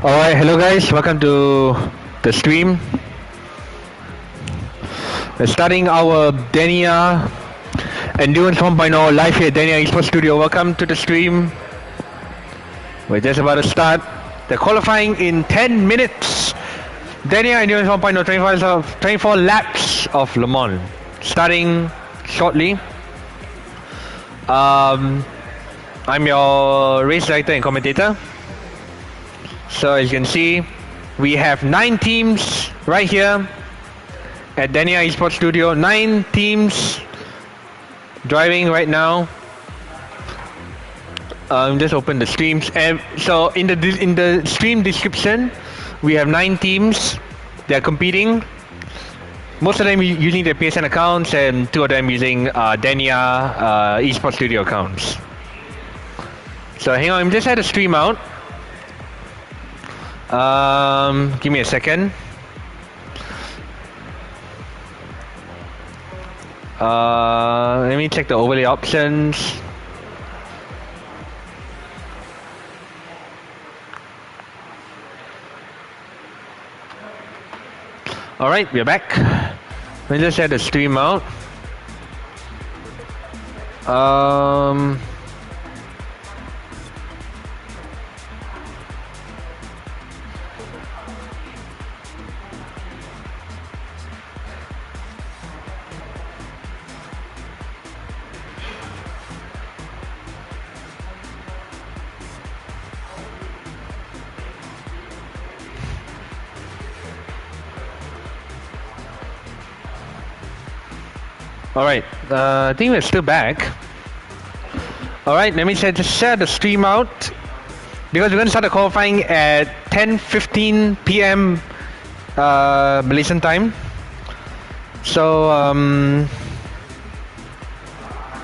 Alright, hello guys, welcome to the stream. We're starting our DannyR Endurance 1.0 live here at DannyR Esports Studio. Welcome to the stream. We're just about to start the qualifying in 10 minutes. DannyR Endurance 1.0 24 laps of Le Mans. Starting shortly. I'm your race director and commentator. So as you can see, we have 9 teams right here at DannyR Esports Studio. 9 teams driving right now. Just open the streams, and so in the stream description, we have 9 teams. They are competing. Most of them using their PSN accounts, and 2 of them using DannyR Esports Studio accounts. So hang on, I'm just had to stream out. Give me a second. Let me check the overlay options. Alright, we're back. Let me just had the stream out. Alright, I think we're still back. Alright, let me just share the stream out, because we're going to start the qualifying at 10:15 PM Malaysian time. So,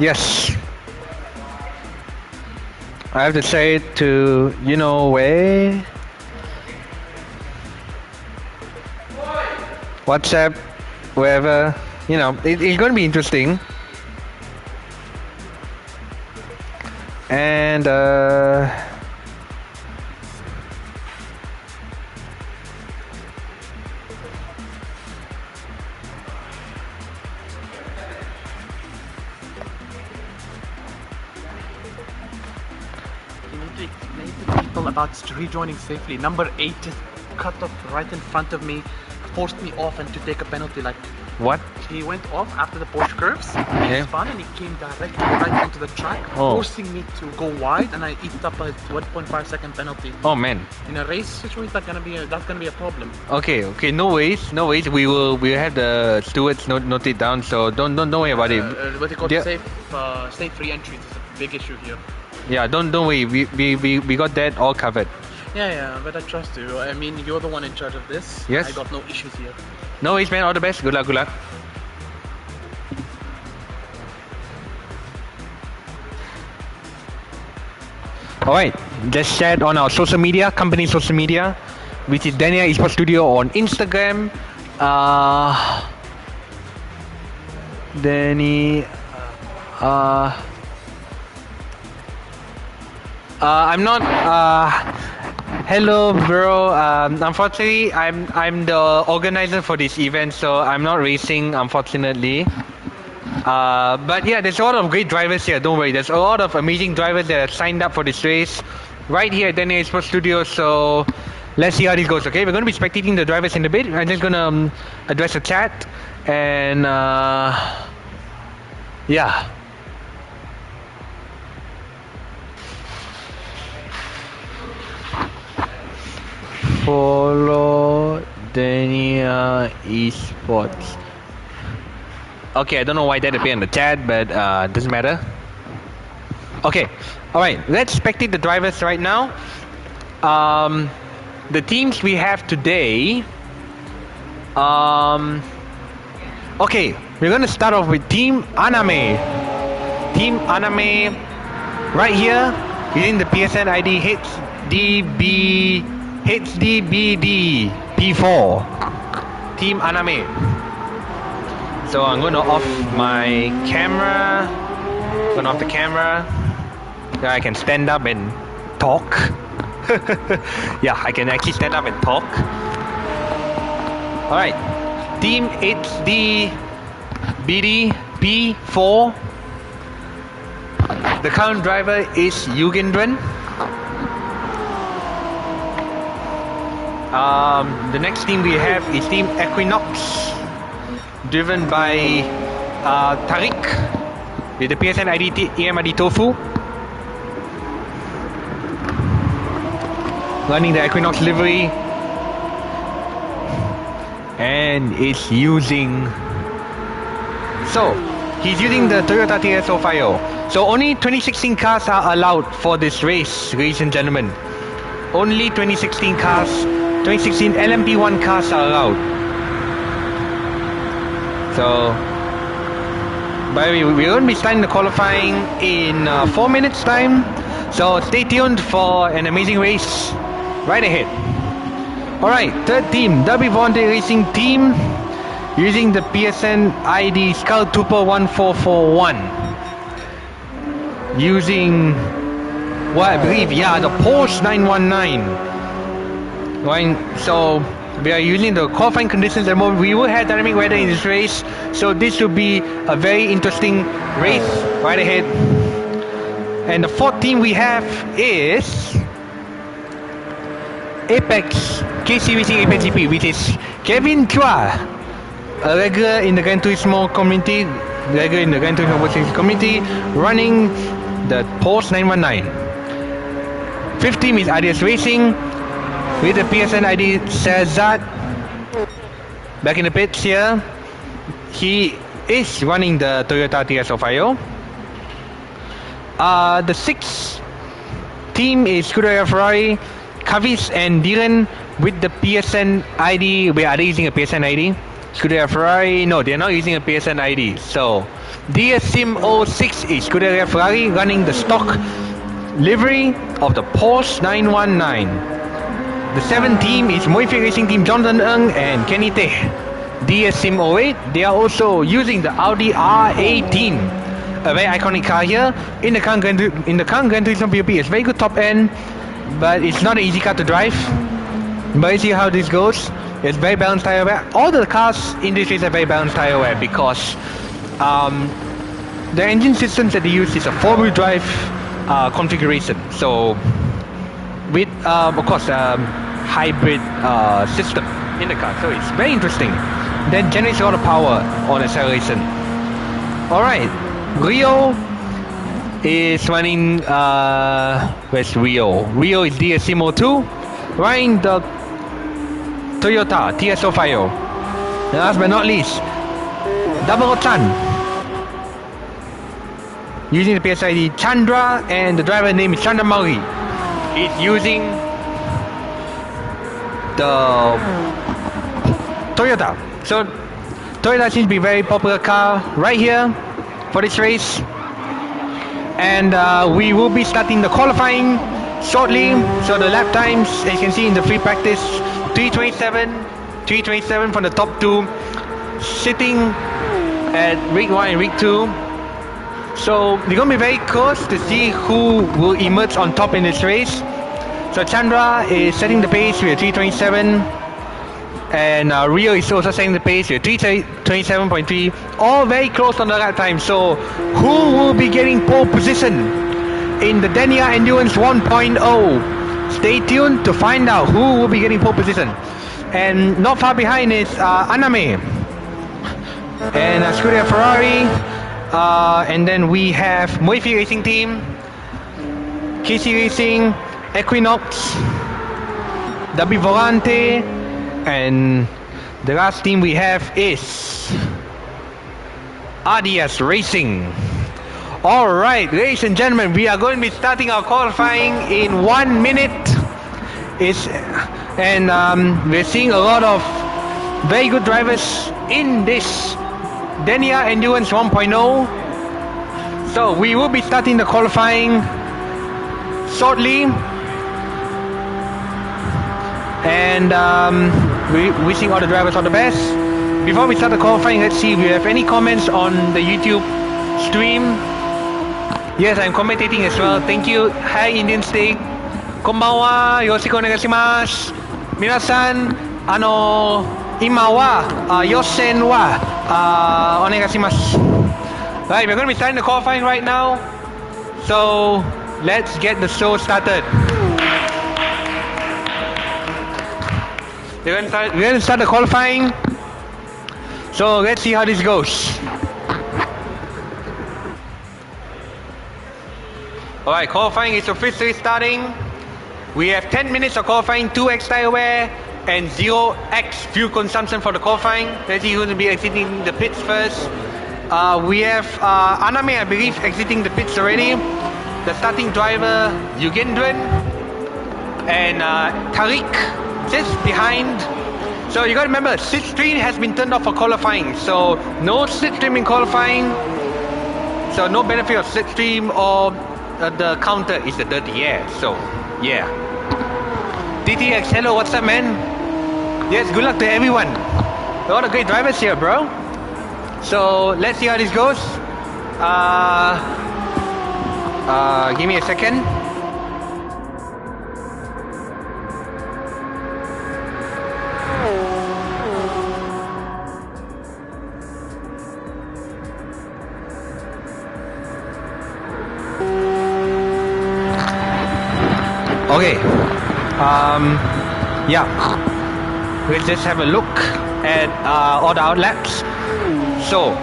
yes. I have to say it to, you know where? WhatsApp, wherever. You know, it's going to be interesting. And about rejoining safely. Number 8 cut off right in front of me, forced me off and to take a penalty. Like, what? He went off after the Porsche curves. He spun and he came directly right onto the track, forcing me to go wide, and I eat up a 1.5 second penalty. Oh man! In a race situation, that's gonna be a problem. Okay, no worries. We'll have the stewards note it down. So don't worry about it. What they call safe re-entry is a big issue here. Yeah, don't worry. We got that all covered. Yeah, but I trust you. I mean, you're the one in charge of this. Yes. I got no issues here. No worries, man. All the best. Good luck. Alright, just share it on our social media, company social media, which is DannyR Esports Studio on Instagram. I'm not. Hello, bro. Unfortunately, I'm the organizer for this event, so I'm not racing, unfortunately. But yeah, there's a lot of great drivers here. Don't worry. There's a lot of amazing drivers that have signed up for this race right here at DannyR Esports Studio. So let's see how this goes. Okay, we're going to be spectating the drivers in a bit. I'm just going to address the chat and yeah. Follow DannyR Esports. Okay, I don't know why that appeared in the chat, but doesn't matter. Okay, alright, let's spectate the drivers right now. The teams we have today. Okay, we're gonna start off with Team Aname. Team Aname, right here, using the PSN ID HDBD P4. Team Aname. So I'm going to off my camera. Turn off the camera. Then I can stand up and talk. Yeah, I can actually stand up and talk. Alright, Team HD BD P4. The current driver is Yugendran. The next team we have is Team Equinox, driven by Tariq with the PSN ID EMID Tofu, running the Equinox livery, and is using, so he's using the Toyota TS050. So only 2016 cars are allowed for this race, ladies and gentlemen. Only 2016 cars, 2016 LMP1 cars are allowed. So, by the way, we're going to be starting the qualifying in 4 minutes time. So stay tuned for an amazing race right ahead. Alright, third team, Dubby Volante Racing Team, using the PSN ID Skulltrooper 1441. Using what I believe, yeah, the Porsche 919. Right, so we are using the qualifying conditions at the moment. We will have dynamic weather in this race, so this will be a very interesting race right ahead. And the fourth team we have is APXGP Racing APXGP, which is Kevin Chua, a regular in the Gran Turismo community, running the Porsche 919. Fifth team is RDS Racing with the PSN ID Serzard, back in the pits here. He is running the Toyota TS050. The sixth team is Scuderia Ferrari, Kavis and Dylan with the PSN ID. Are they using a PSN ID? Scuderia Ferrari, no, they're not using a PSN ID. So DS Sim 06 is Scuderia Ferrari running the stock livery of the Porsche 919. The seventh team is Muayfit Racing Team, Jonathan Ng and Kenny Teh. DS Sim 08, they are also using the Audi R18, a very iconic car here. In the current Gran Turismo POP, it's very good top end, but it's not an easy car to drive. But you see how this goes. It's very balanced tire wear. All the cars in this race are very balanced tire wear because the engine systems that they use is a 4-wheel drive configuration. So with of course hybrid system in the car, so it's very interesting. That generates a lot of power on acceleration. Alright, Rio is running where's Rio? Rio is DS Sim 02, running the Toyota TS050. And last but not least, Double Chan, using the PSID Chandra, and the driver name is Chandra Mauri. He's using the Toyota. So Toyota seems to be a very popular car right here for this race. And we will be starting the qualifying shortly. So the lap times, as you can see in the free practice, 327 from the top two, sitting at rig 1 and rig 2. So they're going to be very close to see who will emerge on top in this race. So Chandra is setting the pace with 327, and Rio is also setting the pace with 327.3, all very close on the lap time. So who will be getting pole position in the DannyR Endurance 1.0? Stay tuned to find out who will be getting pole position. And not far behind is Aname and Scuderia Ferrari, and then we have Muayfit Racing Team, KC Racing, Equinox, Dubby Volante, and the last team we have is RDS Racing. Alright, ladies and gentlemen, we are going to be starting our qualifying in 1 minute. We're seeing a lot of very good drivers in this DannyR Endurance 1.0. So we will be starting the qualifying shortly. And we're wishing all the drivers all the best. Before we start the qualifying, let's see if we have any comments on the YouTube stream. Yes, I'm commentating as well. Thank you. Hi, Indian Steak. Konbanwa, yoroshiku onegaishimasu. Minasan, ima wa yosen wa onegaishimasu. Right, we're going to be starting the qualifying right now. So, let's get the show started. We're going to start the qualifying. So, let's see how this goes. Alright, qualifying is officially starting. We have 10 minutes of qualifying, 2x tire wear, and 0x fuel consumption for the qualifying. Let's see who's going to be exiting the pits first. We have Aname, I believe, exiting the pits already. The starting driver, Yugendren, and Tariq just behind. So you gotta remember, slipstream has been turned off for qualifying. So no slipstream in qualifying. So no benefit of slipstream, or the counter is the dirty air. So yeah. DTX, hello, what's up, man? Yes, good luck to everyone. A lot of great drivers here, bro. So let's see how this goes. Give me a second. Okay. Yeah. Let's just have a look at all the outlaps. So,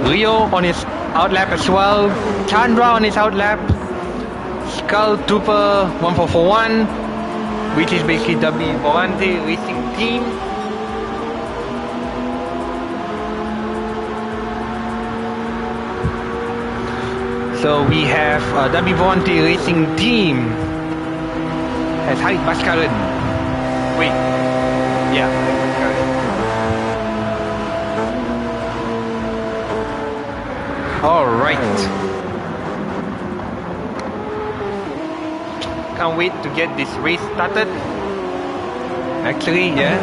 Rio on his outlap as well. Chandra on his outlap. Skull Trooper 1441, which is basically Dubby Volante Racing Team. So we have Dubby Volante Racing Team has Harit Baskaran. Wait, yeah, alright. Can't wait to get this race started. Actually, yeah.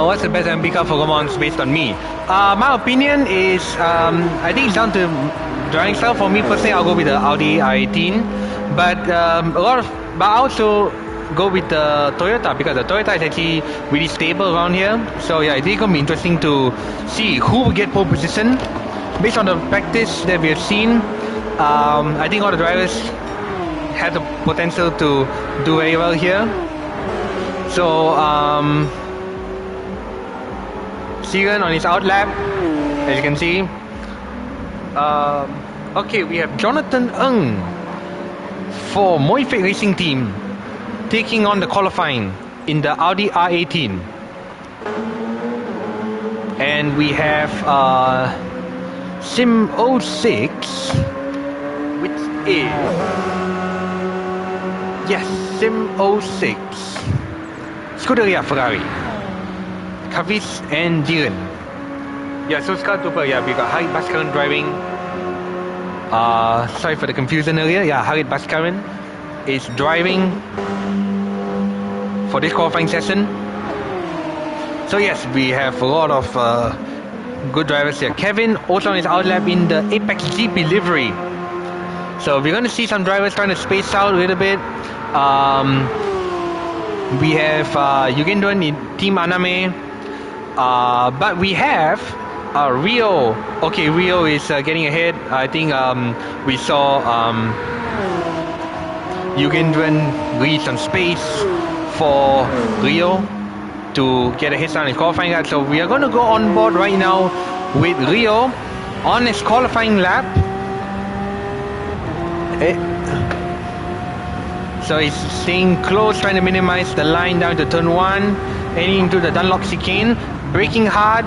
What's the best MP car for Romans based on me? My opinion is, I think it's down to driving style. For me personally, I'll go with the Audi R18. But but I also go with the Toyota, because the Toyota is actually really stable around here. So yeah, it's really gonna be interesting to see who will get pole position. Based on the practice that we have seen, I think all the drivers have the potential to do very well here. So Siren on his outlap, as you can see. Okay, we have Jonathan Ng for Muayfit Racing Team taking on the qualifying in the Audi R18. And we have Sim 06, which is, yes, Sim 06, Scuderia Ferrari, Kavis and Diren. Yeah, so Skull Trooper, yeah, we got Harit Baskaran driving. Sorry for the confusion earlier. Yeah, Harit Baskaran is driving for this qualifying session. So yes, we have a lot of good drivers here. Kevin also on his outlap in the APXGP livery. So we're going to see some drivers trying to space out a little bit. We have Yugendron in Team Aname. But we have Rio. Okay, Rio is getting ahead. I think we saw Yugendron lead some space for Rio to get a head start in qualifying lap. So we are going to go on board right now with Rio on his qualifying lap. So he's staying close, trying to minimize the line down to turn 1, heading into the Dunlop chicane, braking hard,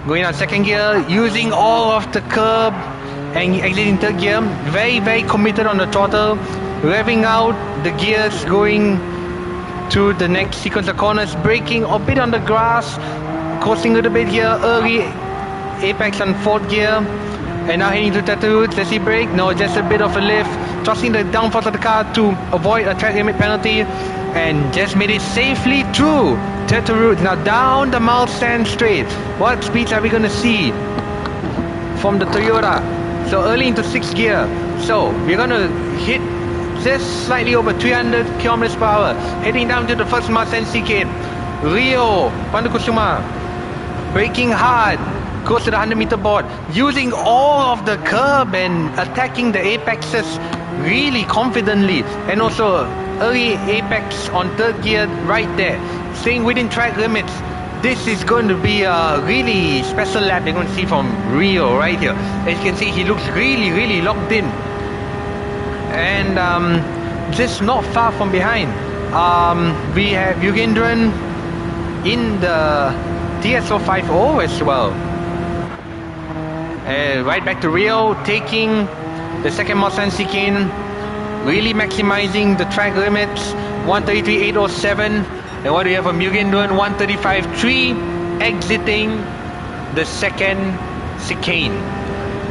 going out second gear, using all of the curb and exiting third gear. Very, very committed on the throttle, revving out the gears, going to the next sequence of corners, braking a bit on the grass, coasting a little bit here, early apex on fourth gear, and now heading to Turtle Route. Does he brake? No, just a bit of a lift, trusting the downforce of the car to avoid a track limit penalty, and just made it safely through Turtle Route. Now down the Milestone Straight. What speeds are we going to see from the Toyota? So early into 6th gear. So we're going to hit just slightly over 300 kilometers per hour, heading down to the first Marsen chicane. Rio Pandukusuma braking hard, goes to the 100-meter board, using all of the curb and attacking the apexes really confidently, and also early apex on third gear right there, staying within track limits. This is going to be a really special lap you're going to see from Rio right here. As you can see, he looks really locked in, and just not far from behind. We have Yugendran in the TSO50 as well. Right back to Rio, taking the second Marsen chicane, really maximizing the track limits. 133.807. And what do you have from Yugendran? 135.3, exiting the second chicane.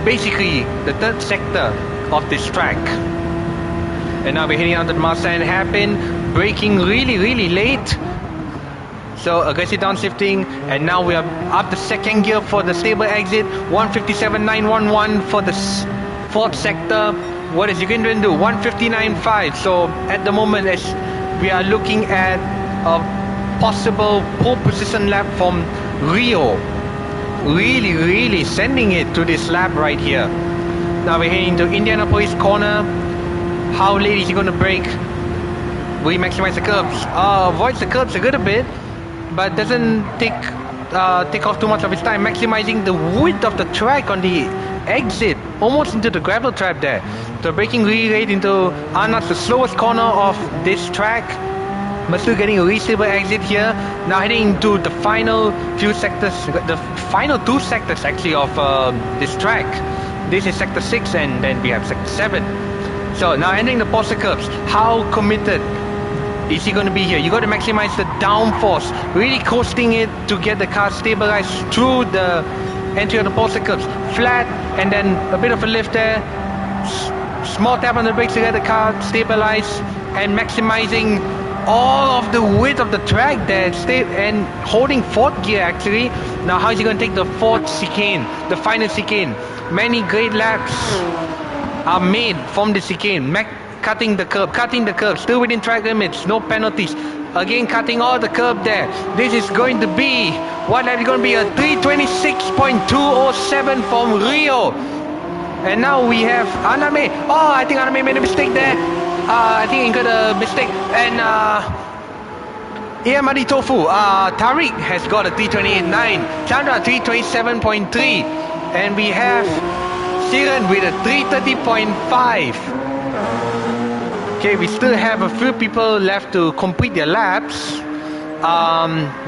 Basically, the third sector of this track. And now we're heading out to the Marsen hairpin, braking really late. So aggressive downshifting, and now we are up the second gear for the stable exit. 157.911 for the fourth sector. What does Yugendran do? 159.5. So at the moment, as we are looking at a possible pole position lap from Rio, really sending it to this lap right here. Now we're heading to Indianapolis corner. How late is he going to brake? We maximize the curbs. Avoids the curbs a little bit, but doesn't take off too much of his time, maximizing the width of the track on the exit, almost into the gravel trap there. So braking really late into Arnott's the slowest corner of this track, but still getting a reasonable exit here. Now heading to the final few sectors, the final two sectors actually of this track. This is sector 6, and then we have sector 7. So now entering the Porsche curves, how committed is he going to be here? You got to maximize the downforce, really coasting it to get the car stabilized through the entry of the Porsche curves. Flat, and then a bit of a lift there. Small tap on the brakes to get the car stabilized, and maximizing all of the width of the track there, and holding fourth gear actually. Now how is he going to take the fourth chicane, the final chicane? Many great laps are made from the chicane. Cutting the curb, still within track limits, no penalties. Again, cutting all the curb there. This is going to be, what lap is going to be? A 326.207 from Rio. And now we have Aname. Oh, I think Aname made a mistake there. I think he got a mistake. And Iamadi Tofu, Tariq has got a 328.9. Chandra 327.3. And we have Siren with a 330.5. Okay, we still have a few people left to complete their laps.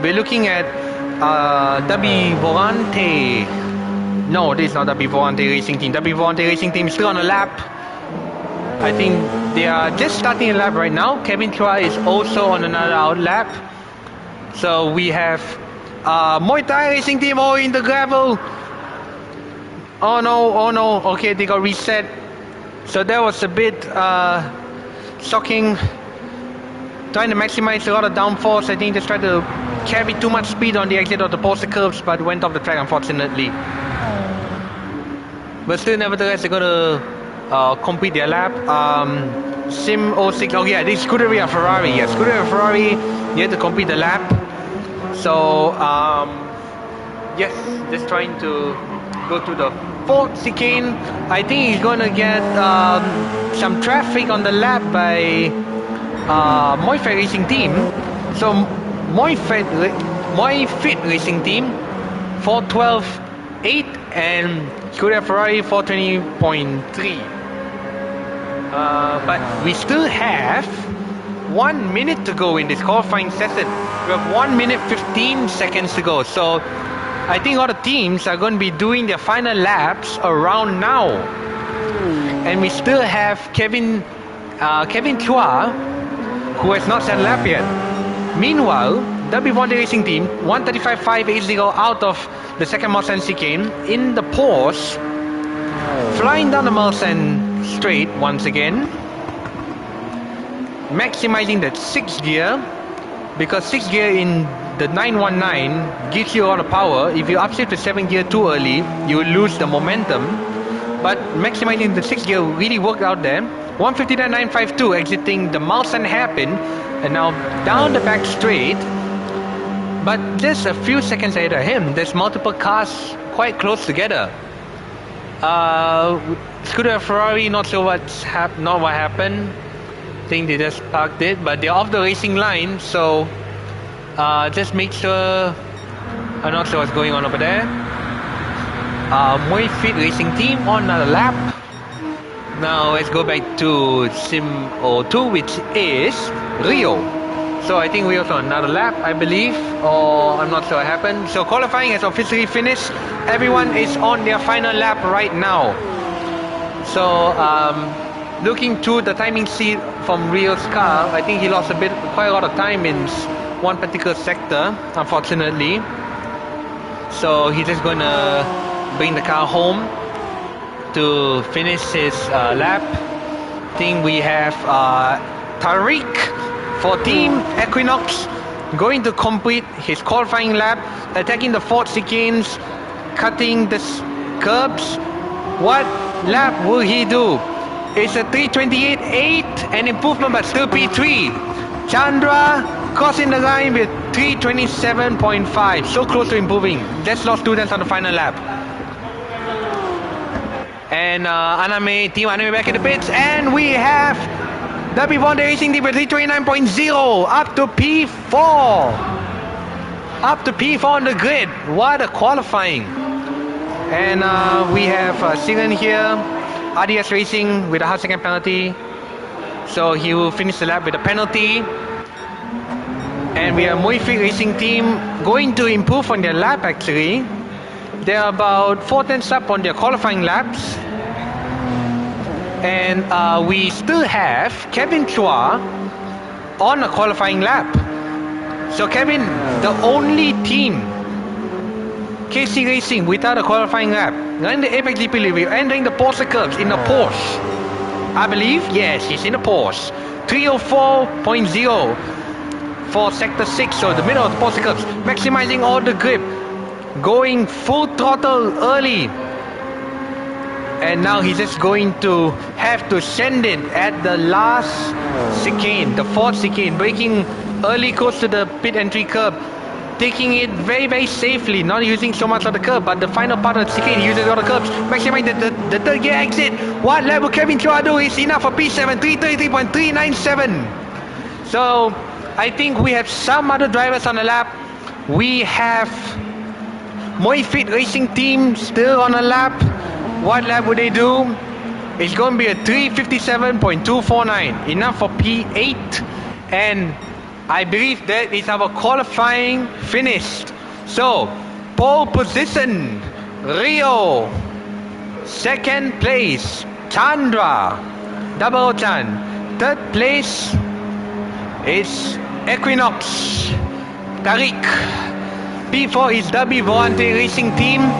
We're looking at Dubby Volante. No, this is not Dubby Volante Racing Team. Dubby Volante Racing Team is still on a lap. I think they are just starting a lap right now. Kevin Chua is also on another out lap. So we have Muay Thai Racing Team all in the gravel. Oh no, okay, they got reset. So that was a bit shocking. Trying to maximize a lot of downforce. I think just tried to carry too much speed on the exit of the Porsche curves, but went off the track unfortunately. But still, nevertheless, they're gonna complete their lap. Sim 06, oh yeah, this is Scuderia Ferrari. Yeah, Scuderia Ferrari, they had to complete the lap. So, yes, just trying to go to the fourth chicane. I think he's gonna get some traffic on the lap by Muayfit Racing Team. So Muayfit Racing Team 412.8 and Scuderia Ferrari 420.3. But we still have 1 minute to go in this qualifying session. We have 1 minute 15 seconds to go. So I think all the teams are going to be doing their final laps around now. And we still have Kevin Chua, who has not set a lap yet. Meanwhile, Dubby Volante Racing Team 135.580 out of the second Marsen chicane in the Porsche, flying down the Marsen straight once again, maximizing that 6th gear, because 6th gear in the 919 gives you a lot of power. If you upshift to 7th gear too early, you will lose the momentum. But maximizing the 6th gear really worked out there. 159.952 exiting the Mulsanne hairpin, and now down the back straight. But just a few seconds ahead of him, there's multiple cars quite close together. Scuderia Ferrari, not sure what happened. I think they just parked it, but they're off the racing line, so just make sure. I'm not sure what's going on over there. Muayfit Racing Team on another lap. Now let's go back to Sim 02, which is Rio. So I think Rio's on another lap, I believe, or I'm not sure what happened. So qualifying has officially finished. Everyone is on their final lap right now. So looking through the timing sheet from Rio's car, I think he lost quite a lot of time in one particular sector, unfortunately. So he's just gonna bring the car home to finish his lap. I think we have Tariq for Team Equinox going to complete his qualifying lap, attacking the fourth chicanes, cutting the curbs. What lap will he do? It's a 3:28.8, an improvement but still P3. Chandra crossing the line with 3:27.5, so close to improving. Just lost 2 tenths on the final lap. And Aname, Team Aname back in the pits, and we have Dubby Volante Racing Team with 329.0 up to P4. Up to P4 on the grid. What a qualifying. And we have Sigan here, RDS Racing with a half-second penalty. So he will finish the lap with a penalty. And we have Muayfit Racing Team going to improve on their lap actually. They're about 4 tenths up on their qualifying laps. And we still have Kevin Chua on a qualifying lap. So Kevin, the only team, KC Racing, without a qualifying lap, running the APXGP review, entering the Porsche curves in a Porsche. I believe, yes, he's in a Porsche. 304.0 for sector 6, so the middle of the Porsche curves, maximizing all the grip, going full throttle early. And now he's just going to have to send it at the last chicane, the fourth chicane, braking early close to the pit entry curb, taking it very, very safely, not using so much of the curb, but the final part of the chicane, he uses all the curbs, maximizing the third gear exit. What level Kevin Chua do is enough for P7, 333.397. So I think we have some other drivers on the lap. We have Muayfit Racing Team still on a lap. What lap would they do? It's going to be a 357.249, enough for P8, and I believe that is our qualifying finished. So pole position, Rio. Second place, Chandra, Double Chan. Third place is Equinox, Tariq. P4 is Dubby Volante Racing Team.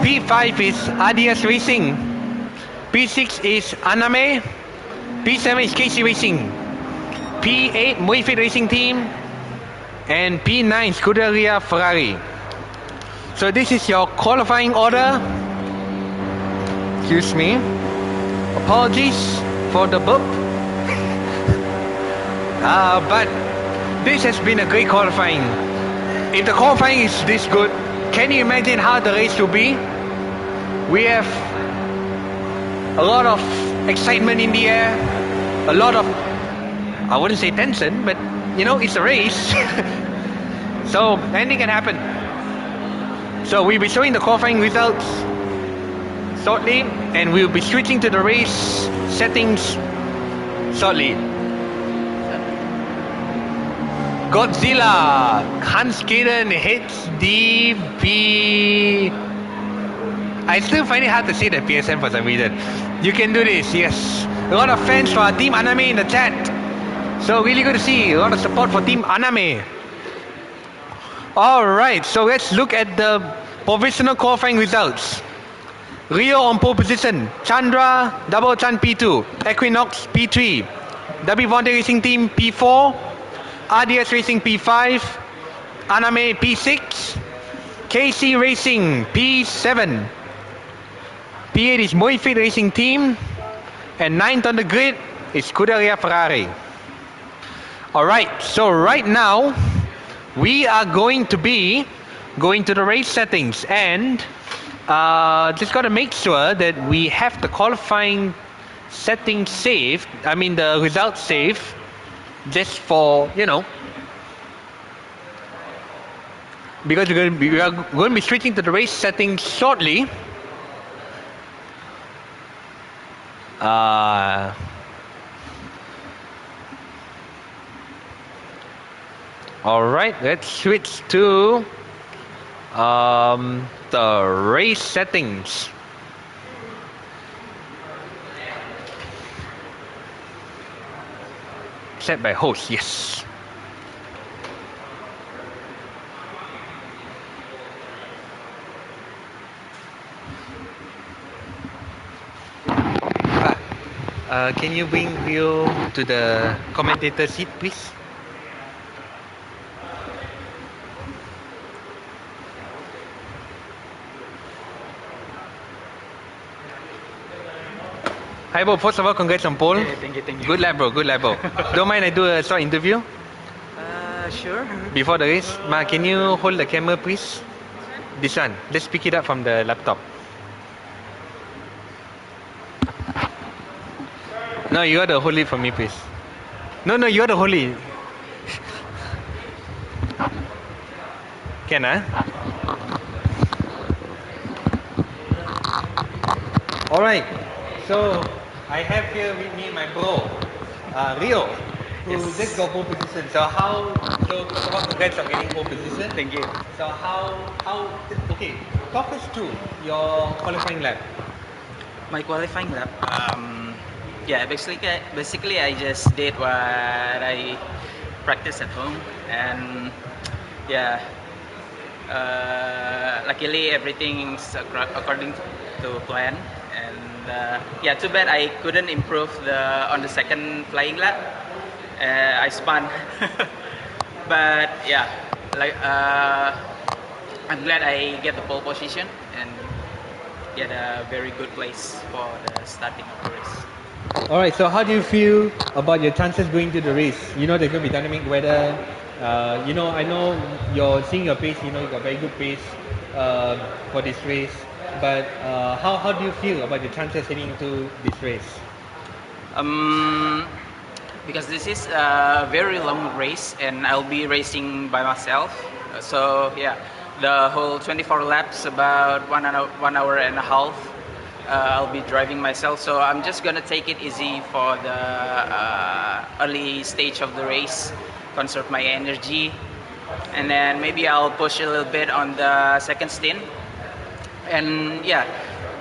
P5 is RDS Racing. P6 is Aname. P7 is KC Racing. P8 Muayfit Racing Team. And P9 Scuderia Ferrari. So this is your qualifying order. Excuse me. Apologies for the burp. But this has been a great qualifying. If the qualifying is this good, can you imagine how the race will be? We have a lot of excitement in the air, a lot of, I wouldn't say tension, but you know, it's a race. So anything can happen. So we'll be showing the qualifying results shortly, and we'll be switching to the race settings shortly. Godzilla, Hans Kaden, HDB. I still find it hard to say the PSN for some reason. You can do this, yes. A lot of fans for Team Aname in the chat. So really good to see a lot of support for Team Aname. Alright, so let's look at the provisional qualifying results. Rio on pole position, Chandra, Double Chan P2, Equinox P3, Dubby Volante Racing Team P4, RDS Racing P5, Aname P6, KC Racing P7, P8 is Muayfit Racing Team, And 9th on the grid is Scuderia Ferrari. Alright, so right now we are going to be going to the race settings and just got to make sure that we have the qualifying settings saved, I mean the results saved, just for, you know, because we are going to be switching to the race settings shortly. Alright, let's switch to the race settings. Set by host, yes. Can you bring Rio to the commentator seat, please? Hi bro, first of all, congrats on pole. Yeah, thank you. Good lap bro, good lap bro. Don't mind I do a short interview? Sure. Before the race? Ma, can you hold the camera please? This one, let's pick it up from the laptop. No, you gotta hold it for me please. No, you gotta hold it. Can Alright, so I have here with me my bro, Rio, who just got pole position. So congrats on getting pole position. Thank you. So okay, talk us through your qualifying lap. My qualifying lap. Yeah, basically I just did what I practiced at home, and yeah, luckily everything's according to plan. And yeah, too bad I couldn't improve on the second flying lap. I spun, but yeah, I'm glad I get the pole position and get a very good place for the starting of the race. Alright, so how do you feel about your chances going to the race? You know there's going to be dynamic weather. You know, I know you're seeing your pace. You know you got very good pace for this race. But how do you feel about your chances heading into this race? Because this is a very long race and I'll be racing by myself. So yeah, the whole 24 laps, about 1 hour and a half. I'll be driving myself, so I'm just gonna take it easy for the early stage of the race, conserve my energy, and then maybe I'll push a little bit on the second stint. And yeah,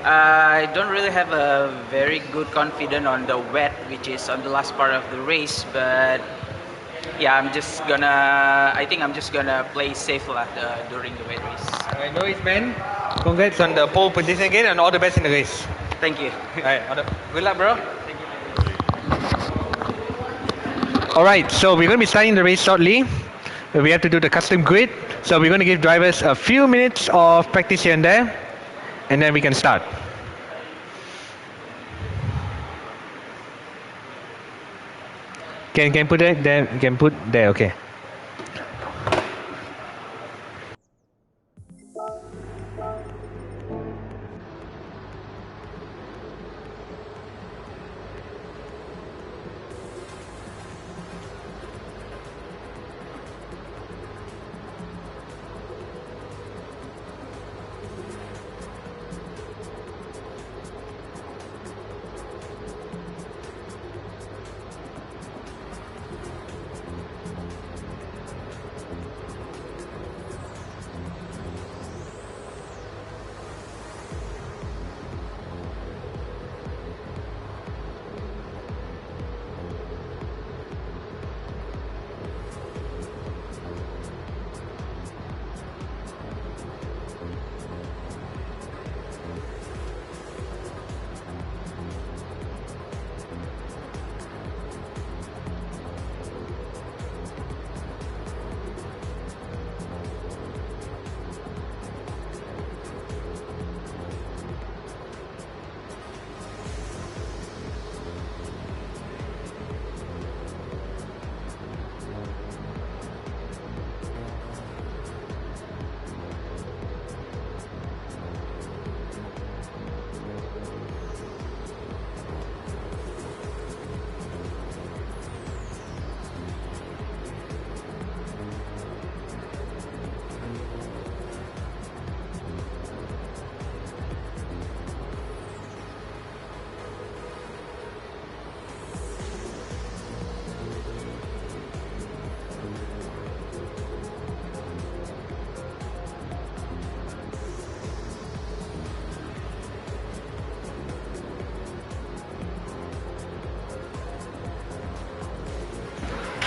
I don't really have a very good confidence on the wet, which is on the last part of the race, but yeah, I think I'm just gonna play safe during the wet race. Alright, no worries man. Congrats on the pole position again and all the best in the race. Thank you. Alright, good luck bro. Thank you. Alright, so we're going to be starting the race shortly. We have to do the custom grid. So we're going to give drivers a few minutes of practice here and there. And then we can start. Can put it there, can put there, okay.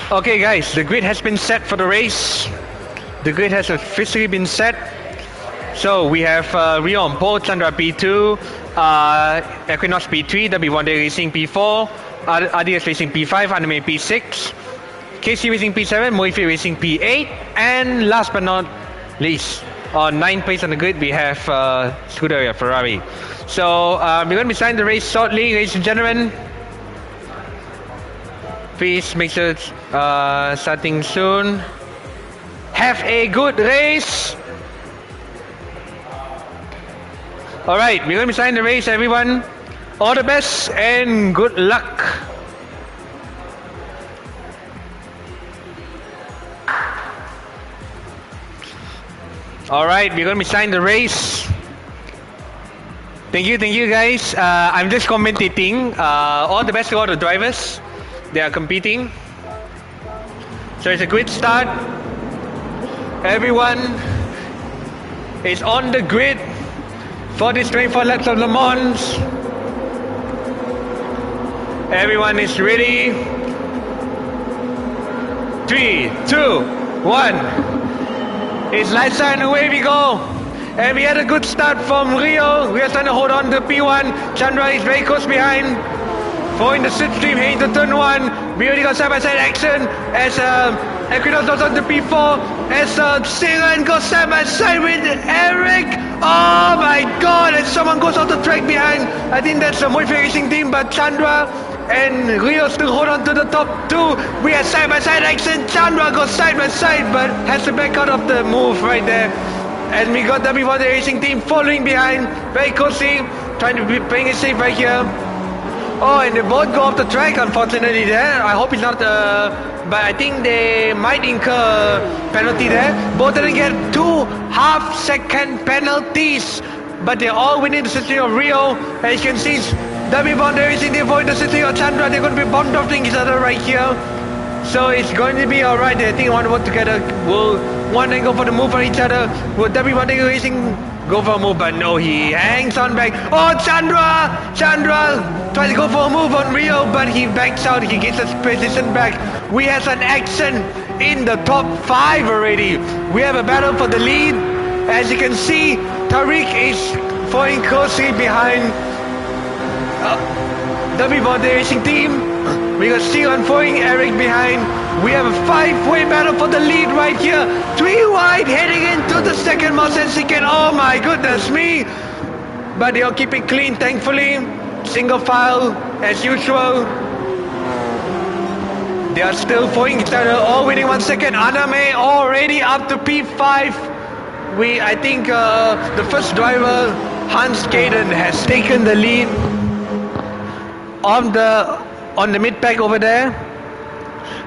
Okay guys, the grid has been set for the race. The grid has officially been set. So we have Rio on pole, Chandra P2, Equinox P3, Volante Racing P4, RDS Racing P5, Aname P6, KC Racing P7, Muayfit Racing P8, and last but not least, on 9th place on the grid we have Scuderia Ferrari. So we're going to be starting the race shortly, ladies and gentlemen. Please make sure it's starting soon. Have a good race. Alright, we're going to be starting the race, everyone. All the best and good luck. Alright, we're going to be starting the race. Thank you guys. I'm just commentating. All the best to all the drivers. They are competing. So it's a great start. Everyone is on the grid for this 24 laps of Le Mans. Everyone is ready. 3, 2, 1. It's lights out and away we go. And we had a good start from Rio. We are trying to hold on to P1. Chandra is very close behind. Following the slipstream heading to turn 1. We already got side-by-side action as Equinox goes on to P4. As Serzard goes side-by-side with Eric. Oh my god, and someone goes off the track behind. I think that's the Muayfit Racing Team, but Chandra and Rio still hold on to the top 2. We have side-by-side action. Chandra goes side-by-side, but has to back out of the move right there. And we got Dubby for the Racing Team following behind very closely, trying to be playing it safe right here. Oh, and they both go off the track, unfortunately there. I hope it's not, but I think they might incur penalty there. Both didn't get 2 half-second penalties, but they're all winning the city of Rio. As you can see, Dubby Bond Racing Team avoid the city of Chandra. They're going to be bomb dropping each other right here. So it's going to be alright. I think they want to work together. Will one and go for the move for each other? Will Dubby Bond Racing go for a move? But no, he hangs on back. Oh, Chandra tries to go for a move on Rio, but he backs out. He gets his position back. We have an action in the top 5 already. We have a battle for the lead. As you can see, Tariq is following closely behind Dubby for the Racing Team. We got Steven following Eric behind. We have a 5-way battle for the lead right here. 3 wide heading into the second Mustang second. Oh my goodness me. But they all keep it clean, thankfully. Single file as usual. They are still following each other, all within 1 second. Aname already up to P5. I think the first driver, Hans Gaden, has taken the lead on the mid-pack over there.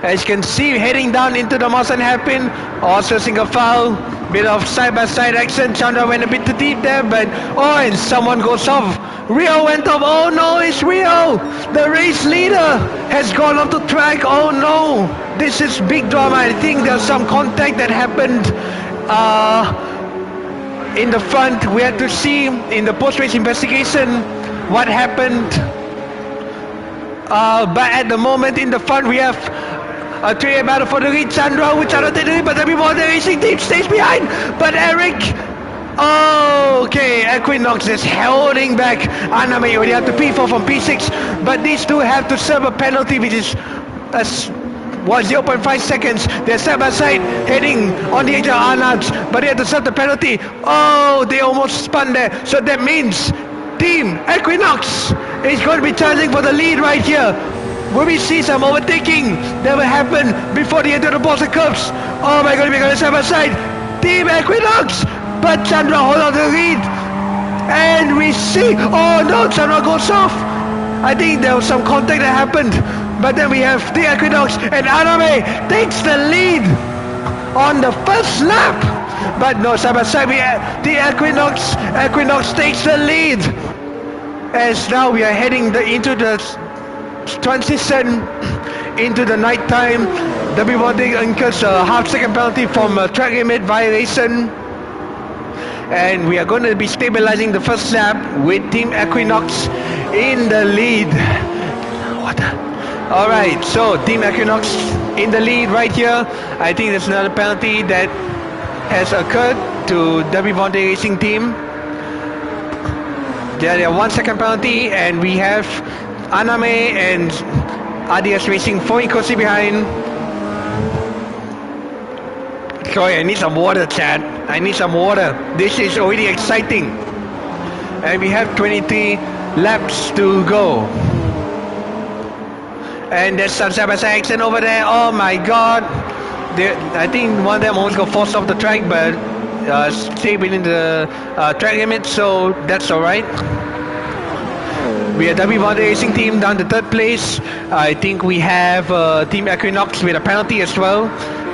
As you can see, heading down into the Mustang hairpin. Also single foul. Bit of side-by-side action. Chandra went a bit too deep there, but and someone goes off. Rio went off. Oh no, it's Rio. The race leader has gone off the track. Oh no. This is big drama. I think there's some contact that happened in the front. We had to see in the post-race investigation what happened. But at the moment in the front we have a 3-way battle for the lead. Chandra with Chandra taking the lead, but everyone the Racing Team stays behind. But Eric, okay, Equinox is holding back. Aname already have to P4 from P6, but these two have to serve a penalty, which is 0.5 seconds. They're side by side heading on the edge of Arnott, but they have to serve the penalty. Oh, they almost spun there. So that means Team Equinox is going to be charging for the lead right here. Will we see some overtaking that will happen before the end of the Boston curves? Oh my god, we're going to side by side. Team Equinox, but Chandra hold on to the lead. And we see, oh no, Chandra goes off. I think there was some contact that happened. But then we have the Equinox and Aname takes the lead on the first lap. But no, side by side, the Equinox takes the lead. As now we are heading into the transition into the night time. W1 incurs a half-second penalty from track limit violation. And we are going to be stabilizing the first lap with Team Equinox in the lead. Alright, so Team Equinox in the lead right here. I think there's another penalty that has occurred to Dubby Volante Racing Team. There are 1 second penalty, and we have Aname and RDS Racing following closely behind. Sorry, I need some water, chat. I need some water. This is already exciting. And we have 23 laps to go. And there's some side-by-side action over there. Oh my god. I think one of them almost got forced off the track, but stay within the track limit, so that's alright. We are Dubby Volante Racing Team down to 3rd place. I think we have Team Equinox with a penalty as well,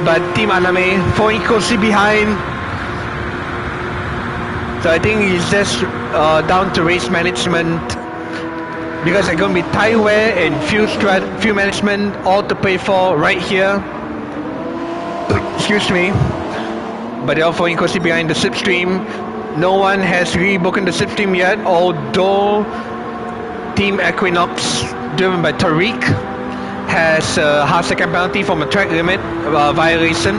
but Team Aname following closely behind. So I think it's just down to race management, because they're going to be tire wear and fuel management all to pay for right here. Excuse me. But they're all following closely behind the slipstream. No one has really broken the slipstream yet, although Team Equinox, driven by Tariq, has a half-second penalty from a track limit violation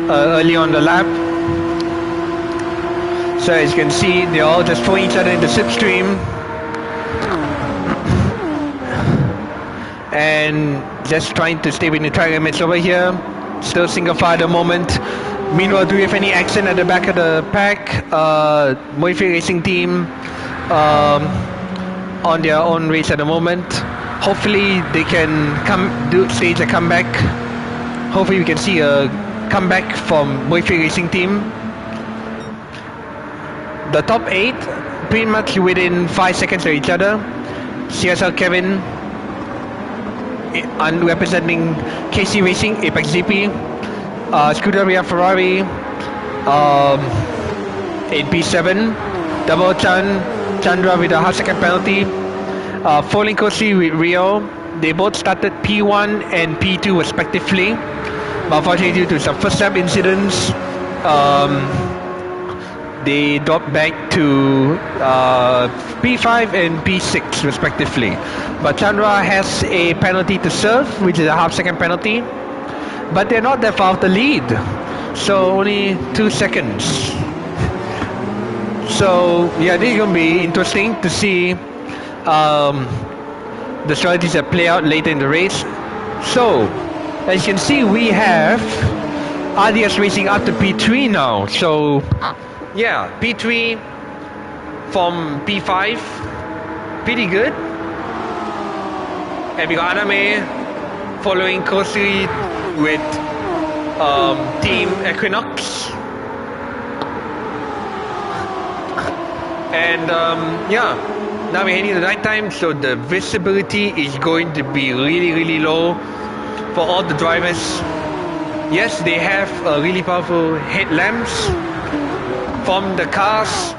early on the lap. So as you can see, they're all just throwing each other in the slipstream. And just trying to stay within the track limits over here. Still single file at the moment. Meanwhile, do we have any action at the back of the pack? Muayfit Racing Team on their own race at the moment. Hopefully they can stage a comeback. Hopefully we can see a comeback from Muayfit Racing Team. The top 8 pretty much within 5 seconds of each other. CSLKevin representing KC Racing, APXGP, Scuderia Ferrari, 8P7, Double Chandra with a half-second penalty. Falling closely with Rio. They both started P1 and P2 respectively, but unfortunately due to some first lap incidents, they dropped back to P5 and P6 respectively. But Chandra has a penalty to serve, which is a half-second penalty, but they're not that far off the lead, so only 2 seconds. So yeah, this is going to be interesting to see the strategies that play out later in the race. So as you can see, we have RDS Racing up to P3 now. So yeah, P3 from P5, pretty good. And we got Aname following closely with Team Equinox. And yeah, now we're heading to night time, so the visibility is going to be really low for all the drivers. Yes, they have really powerful headlamps from the cars,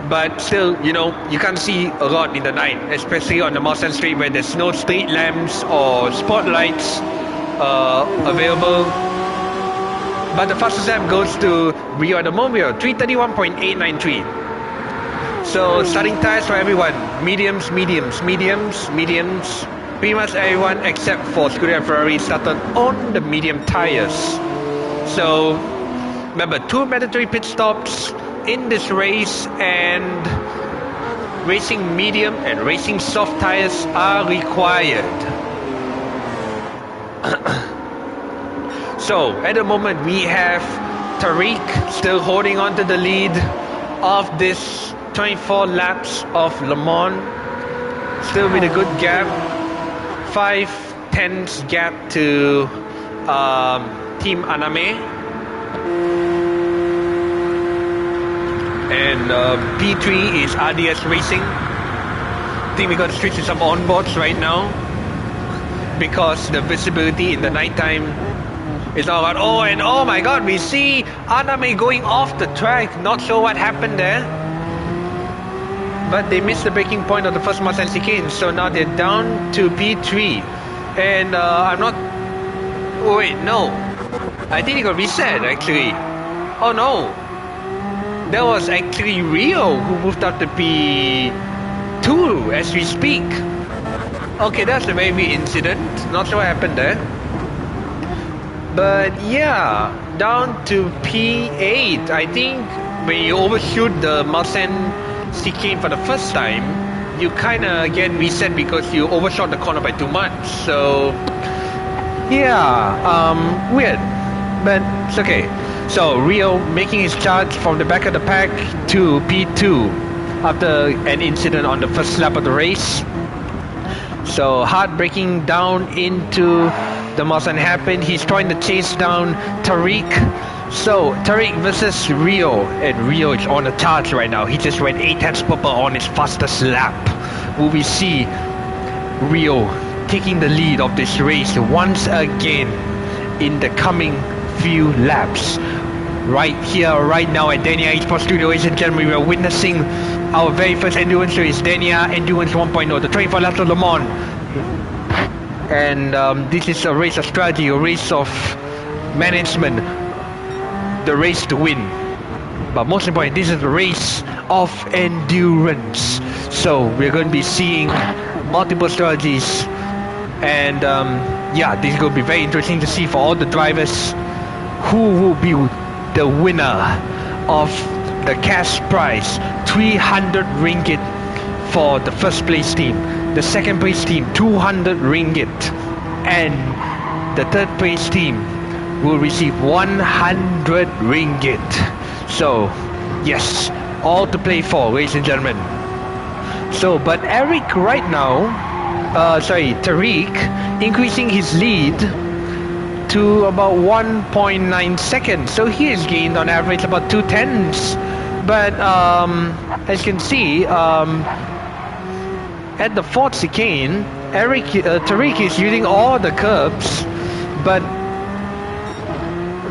but still, you know, you can't see a lot in the night, especially on the Mustang Street where there's no street lamps or spotlights available. But the fastest lap goes to Rio at the moment, 331.893. So starting tires for everyone, mediums. Pretty much everyone except for Scuderia Ferrari started on the medium tires. So remember, 2 mandatory pit stops in this race, and racing medium and racing soft tires are required. So at the moment we have Tariq still holding on to the lead of this 24 laps of Le Mans, still with a good gap, 5/10 gap to Team Aname. And P3 is RDS Racing. I think we're going to switch to some onboards right now, because the visibility in the nighttime is all about. Oh, and oh my god, we see Aname going off the track. Not sure what happened there, but they missed the braking point of the first Mustang chicane, so now they're down to P3. And I'm not... Oh wait, no. I think it got reset actually. Oh no. That was actually Rio who moved up to P2 as we speak. Okay, that's a very big incident. Not sure what happened there. But yeah, down to P8. I think when you overshoot the Marsen chicane for the first time, you kind of get reset because you overshot the corner by too much. So yeah, weird, but it's okay. So Rio making his charge from the back of the pack to P2 after an incident on the first lap of the race. So hard braking down into the Marsen happened. He's trying to chase down Tariq. So Tariq versus Rio, and Rio is on a charge right now. He just went 8 tenths per on his fastest lap. Will we see Rio taking the lead of this race once again in the coming few laps? Right here, right now at DannyR Esports Studio, ladies and gentlemen, we are witnessing our very first endurance race, DannyR Endurance 1.0, the 24 laps of Le Mans. And this is a race of strategy, a race of management, the race to win. But most important, this is a race of endurance. So we're going to be seeing multiple strategies. And yeah, this is going to be very interesting to see for all the drivers who will be the winner of the cash prize, 300 ringgit for the first place team, the second place team 200 ringgit, and the third place team will receive 100 ringgit. So yes, all to play for, ladies and gentlemen. So but Eric right now, Tariq increasing his lead to about 1.9 seconds. So he has gained on average about 2 tenths. But as you can see, at the fourth chicane, Tariq is using all the curbs, but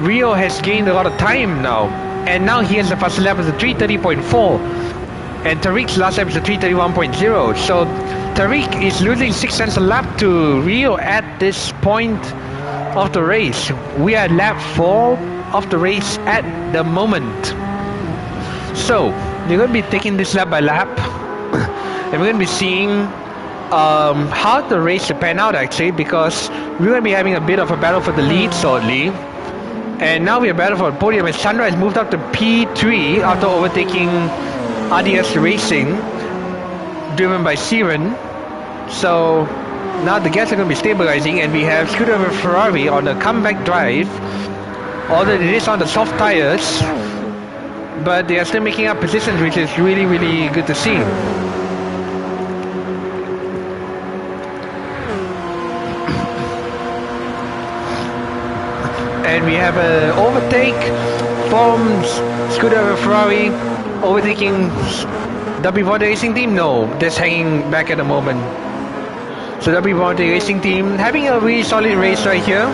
Rio has gained a lot of time now. And now he has the fastest lap of the 330.4. And Tariq's last lap is a 331.0. So Tariq is losing 6 tenths a lap to Rio at this point of the race. We are at lap 4 of the race at the moment. So we're going to be taking this lap by lap, and we're going to be seeing how the race will pan out actually, because we're going to be having a bit of a battle for the lead shortly. And now we are battle for the podium as Chandra has moved up to P3 after overtaking RDS Racing, driven by Siren. So now the gas are going to be stabilizing, and we have Scuderia Ferrari on a comeback drive, although it is on the soft tires, but they are still making up positions, which is really, really good to see. And we have an overtake from Scuderia Ferrari, overtaking Dubby Volante Racing Team. No, just hanging back at the moment. So Dubby Volante Racing Team having a really solid race right here.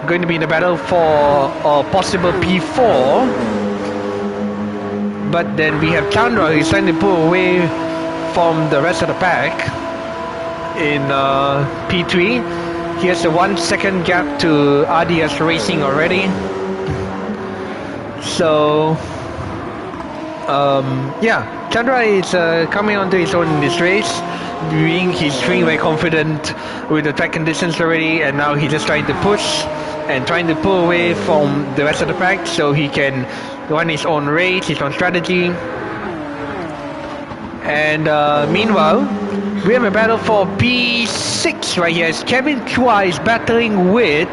Going to be in the battle for a possible P4. But then we have Chandra who's trying to pull away from the rest of the pack in P3. He has a 1 second gap to RDS Racing already. So yeah, Chandra is coming onto his own in this race. He's feeling very confident with the track conditions already, and now he's just trying to push and trying to pull away from the rest of the pack so he can run his own race, his own strategy. And meanwhile, we have a battle for P6 right here as Kevin Chua is battling with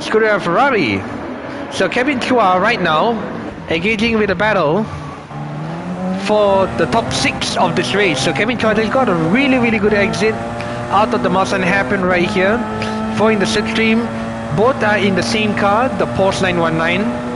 Scuderia Ferrari. So Kevin Chua right now engaging with a battle for the top 6 of this race. So Kevin Chua has got a really, really good exit out of the Marsen happen right here, following the slipstream. Both are in the same car, the Porsche 919.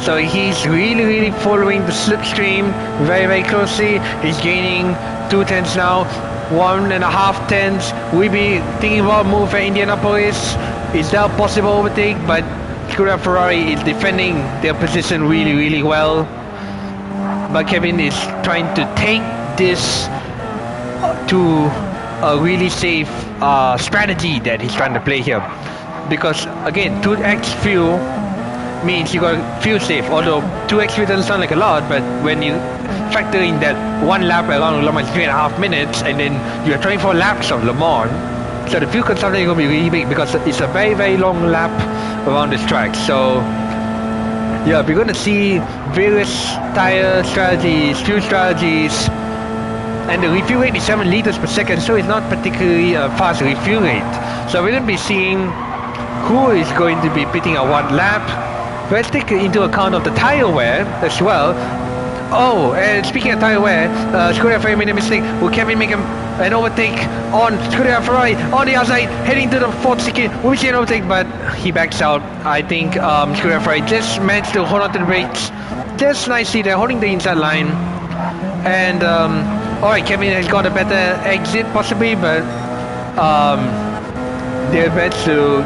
So he's really, really following the slipstream very, very closely. He's gaining 2 tenths now, 1.5 tenths. We'll be thinking about move for Indianapolis. Is that a possible overtake? But Scuderia Ferrari is defending their position really, really well. But Kevin is trying to take this to a really safe strategy that he's trying to play here. Because again, 2x fuel means you got fuel safe. Although 2x fuel doesn't sound like a lot, but when you factor in that one lap around Le Mans 3.5 minutes, and then you have 24 laps of Le Mans. So the fuel consumption is going to be really big because it's a very, very long lap around this track. So yeah, we're going to see various tire strategies, fuel strategies, and the refuel rate is 7 liters per second, so it's not particularly a fast refuel rate. So we're going to be seeing who is going to be pitting at what lap. Let's take into account of the tire wear as well. Oh, and speaking of tire wear, Scuderia Ferrari made a mistake. Will Kevin make an overtake on Scuderia Ferrari on the outside, heading to the 4th chicane? Will we see an overtake? But he backs out. I think Scuderia Ferrari just managed to hold on to the brakes just nicely. They're holding the inside line. And, alright, Kevin has got a better exit possibly, but they're meant to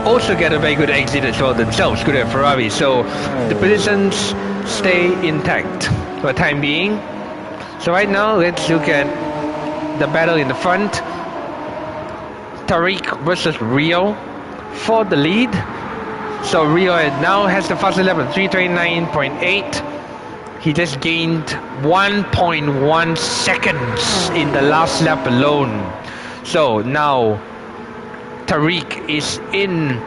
also get a very good exit as well themselves, Scuderia Ferrari. So the positions stay intact for the time being. So right now, let's look at the battle in the front. Tariq versus Rio for the lead. So Rio now has the fastest lap of 329.8. He just gained 1.1 seconds in the last lap alone. So now Tariq is in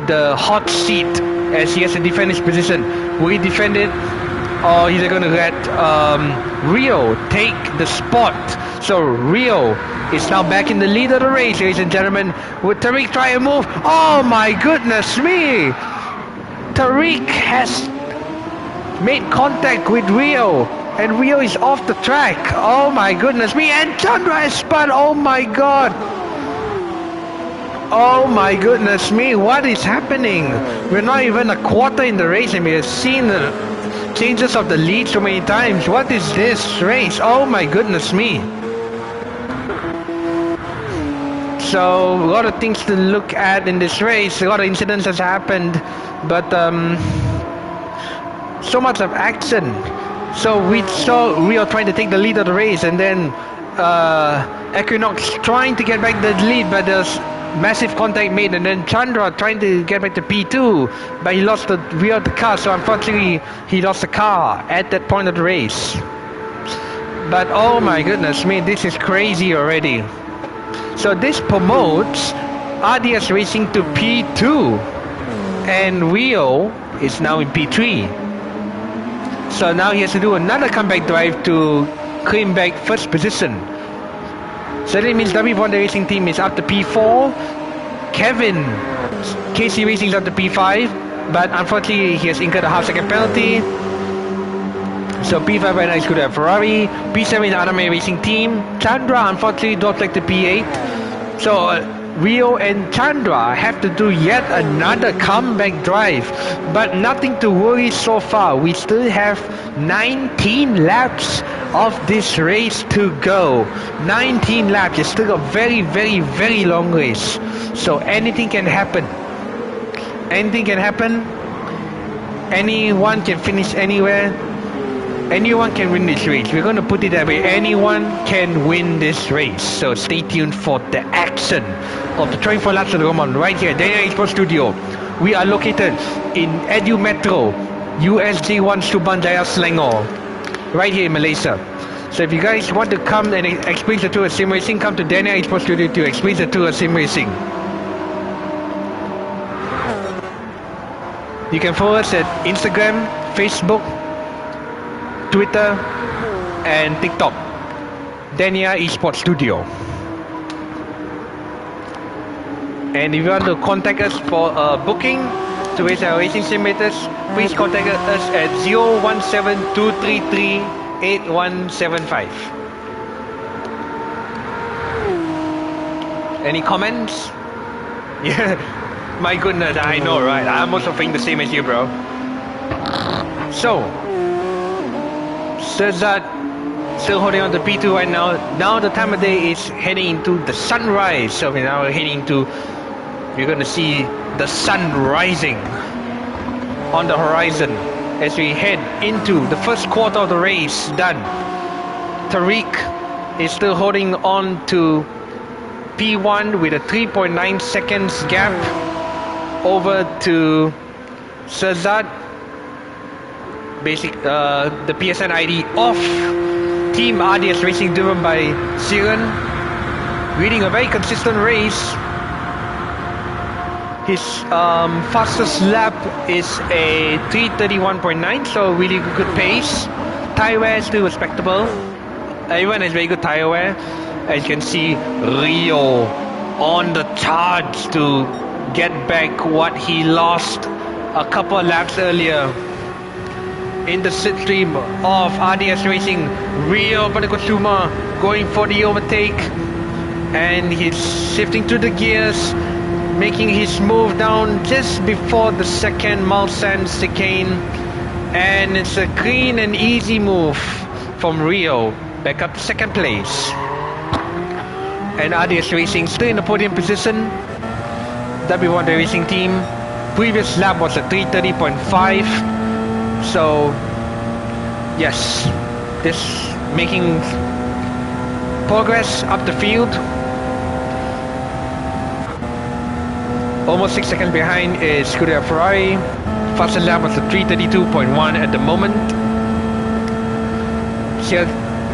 the hot seat as he has to defend his position. Will he defend it, or is he going to let Rio take the spot? So Rio is now back in the lead of the race, ladies and gentlemen. Would Tariq try a move? Oh my goodness me! Tariq has made contact with Rio, and Rio is off the track. Oh my goodness me! And Chandra has spun. Oh my god! Oh my goodness me, what is happening? We're not even a quarter in the race and we have seen the changes of the lead so many times. What is this race? Oh my goodness me. So a lot of things to look at in this race. A lot of incidents has happened, but so much of action. So we saw Rio trying to take the lead of the race, and then Equinox trying to get back the lead, but there's massive contact made, and then Chandra trying to get back to P2, but he lost the rear of the car, so unfortunately he lost the car at that point of the race. But oh my goodness me, this is crazy already. So this promotes RDS Racing to P2, and Rio is now in P3. So now he has to do another comeback drive to claim back first position. So that means Dubby Volante Racing Team is up to P4. Kevin, KC Racing is up to P5, but unfortunately he has incurred a half-second penalty. So P5 right now is Scuderia Ferrari. P7 is Aname Racing Team. Chandra unfortunately dropped like to P8. So Rio and Chandra have to do yet another comeback drive, but nothing to worry so far. We still have 19 laps of this race to go. 19 laps. It's still a very, very, very long race. So anything can happen. Anything can happen. Anyone can finish anywhere. Anyone can win this race. We're going to put it that way. Anyone can win this race. So stay tuned for the action of the 24 laps of the Roman right here at DannyR Esports Studio. We are located in Edu Metro, USJ1 Subang Jaya Selangor, right here in Malaysia. So if you guys want to come and experience the tour of sim racing, come to DannyR Esports Studio to experience the tour of sim racing. You can follow us at Instagram, Facebook, Twitter and TikTok. DannyR Esports Studio. And if you want to contact us for a booking to race our racing simulators, please contact us at 017-233-8175. Any comments? Yeah, my goodness, I know, right? I'm also feeling the same as you, bro. So Serzard still holding on to P2 right now. Now the time of day is heading into the sunrise. So we're now heading to, we're going to see the sun rising on the horizon as we head into the first quarter of the race done. Tariq is still holding on to P1 with a 3.9 seconds gap over to Serzard. the PSN ID of Team RDS Racing driven by Siren, leading a very consistent race. His fastest lap is a 3:31.9, so really good pace. Tire wear is still respectable. Everyone has very good tire wear. As you can see, Rio on the charge to get back what he lost a couple of laps earlier. In the slipstream of RDS Racing, Rio Banakosuma going for the overtake, and he's shifting through the gears, making his move down just before the second Mulsanne chicane, and it's a clean and easy move from Rio back up to second place. And RDS Racing still in the podium position. Volante Racing Team, previous lap was a 3:30.5. So yes, this making progress up the field. Almost 6 seconds behind is Scuderia Ferrari. Fastest lap was a 3:32.1 at the moment. Here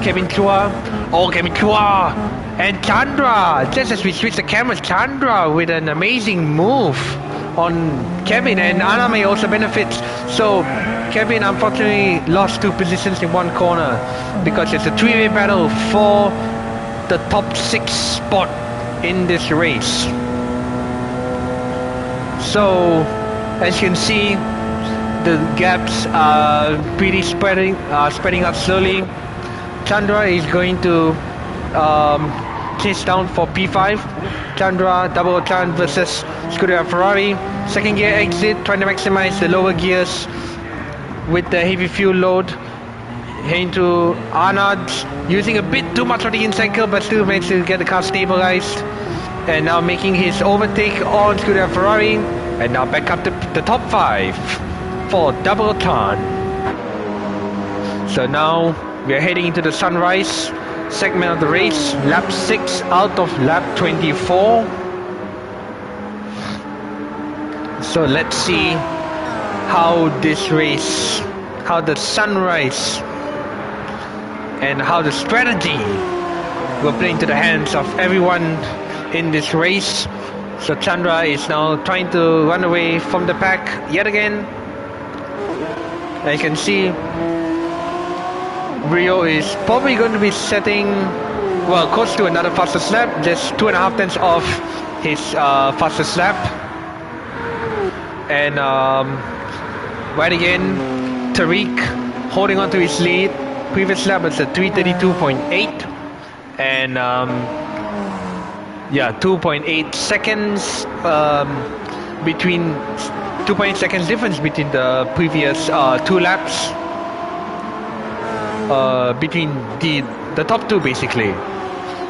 Kevin Chua. Oh, Kevin Chua and Chandra. Just as we switch the cameras, Chandra with an amazing move on Kevin, and Aname also benefits. So Kevin unfortunately lost 2 positions in one corner because it's a 3-way battle for the top 6 spot in this race. So as you can see, the gaps are pretty spreading out slowly. Chandra is going to chase down for P5. Chandra, double Chan versus Scuderia Ferrari. Second gear exit, trying to maximize the lower gears with the heavy fuel load. Heading to Arnold, using a bit too much of the inside curve, but still managed to get the car stabilized. And now making his overtake on Scuderia Ferrari. And now back up to the top 5 for double Chan. So now we are heading into the sunrise segment of the race, lap 6 out of lap 24. So let's see how this race, how the sunrise and how the strategy will play into the hands of everyone in this race. So Chandra is now trying to run away from the pack yet again. As you can see, Rio is probably going to be setting, well, close to another fastest lap, just 2.5 tenths off his fastest lap. And right again, Tariq holding on to his lead. Previous lap was a 3:32.8, and 2.8 seconds between 2.8 seconds difference between the previous 2 laps. Between the top 2 basically.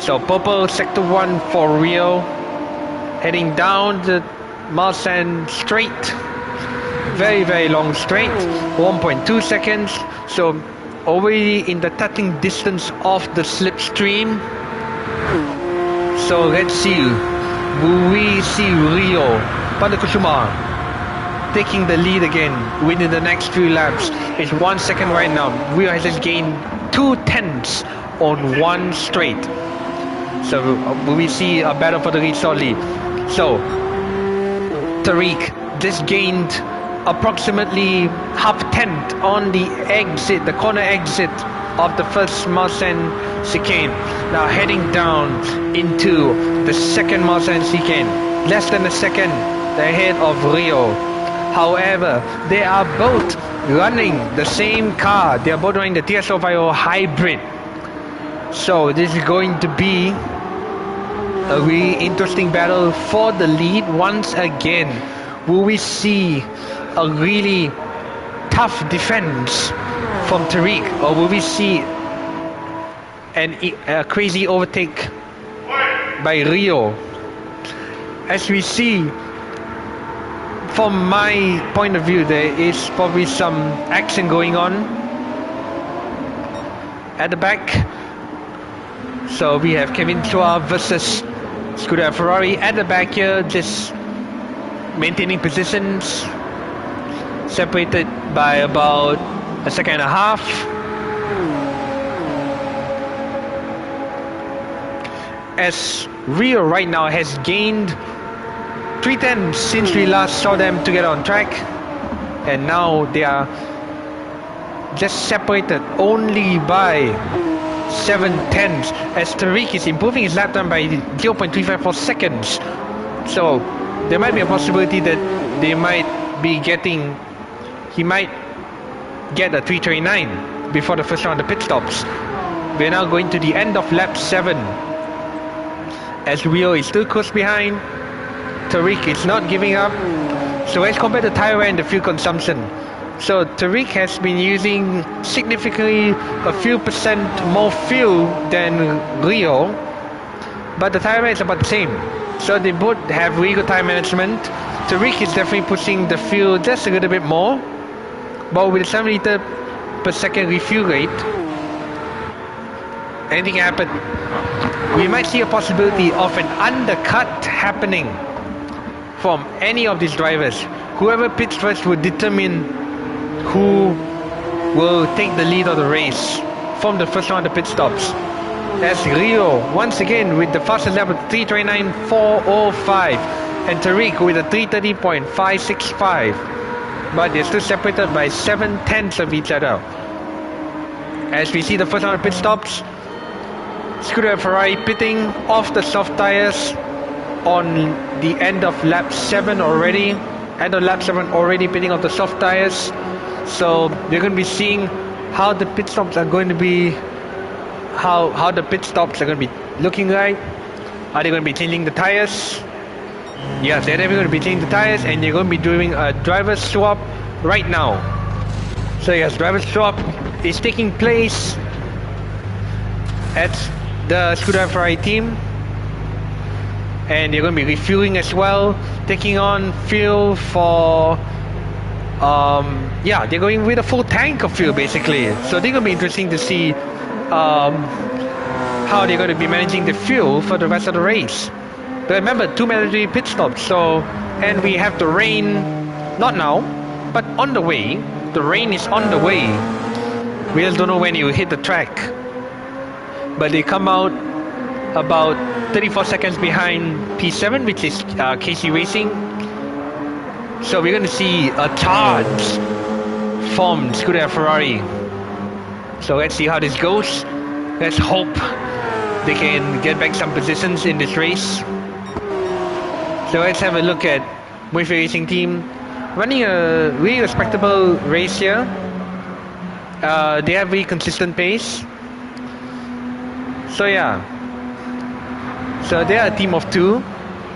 So purple sector 1 for Rio, heading down the Mulsanne straight, very long straight, 1.2 seconds, so already in the touching distance of the slipstream. So let's see, will we see Rio Banakosuma taking the lead again within the next few laps? It's 1 second right now. Rio has just gained 2 tenths on one straight. So will we see a battle for the lead shortly? So Tariq just gained approximately half tenth on the exit, the corner exit of the first Mulsanne chicane. Now heading down into the second Mulsanne chicane, less than a second ahead of Rio. However, they are both running the same car. They are both running the TS050 hybrid. So this is going to be a really interesting battle for the lead once again. Will we see a really tough defense from Tariq, or will we see a crazy overtake by Rio? As we see, from my point of view, there is probably some action going on at the back. So we have Kevin Chua versus Scuderia Ferrari at the back here, just maintaining positions, separated by about a second and a half. As Rio right now has gained 3 tenths since we last saw them together on track, and now they are just separated only by 7 tenths as Tariq is improving his lap time by 0.354 seconds. So there might be a possibility that he might get a 3:29 before the first round of pit stops. We're now going to the end of lap 7 as Rio is still close behind. Tariq is not giving up. So as compared to tire wear and the fuel consumption, so Tariq has been using significantly a few percent more fuel than Rio, but the tire wear is about the same. So they both have really good time management. Tariq is definitely pushing the fuel just a little bit more, but with a 7 liter per second refuel rate, anything can happen. We might see a possibility of an undercut happening from any of these drivers. Whoever pits first will determine who will take the lead of the race from the first round of pit stops. As Rio once again with the fastest lap of 3:29.405 and Tariq with a 3:30.565, but they're still separated by 7 tenths of each other. As we see the first round of pit stops, Scuderia Ferrari pitting off the soft tires on the end of lap 7 already. End of lap 7 already pitting off the soft tires. So we're going to be seeing how the pit stops are going to be, how the pit stops are going to be looking like. Are they going to be changing the tires? Yes, they're definitely going to be changing the tires, and they're going to be doing a driver swap right now. So yes, driver swap is taking place at the Scuderia Ferrari team, and they're going to be refueling as well, taking on fuel for they're going with a full tank of fuel basically. So they're going to be interesting to see how they're going to be managing the fuel for the rest of the race. But remember, 2 mandatory pit stops, so, and we have the rain, not now, but on the way. The rain is on the way. We just don't know when it will hit the track, but they come out about 34 seconds behind P7, which is KC Racing. So we're going to see a charge from Scuderia Ferrari. So let's see how this goes. Let's hope they can get back some positions in this race. So let's have a look at Muayfit Racing Team running a really respectable race here. They have really consistent pace. So yeah. So they are a team of two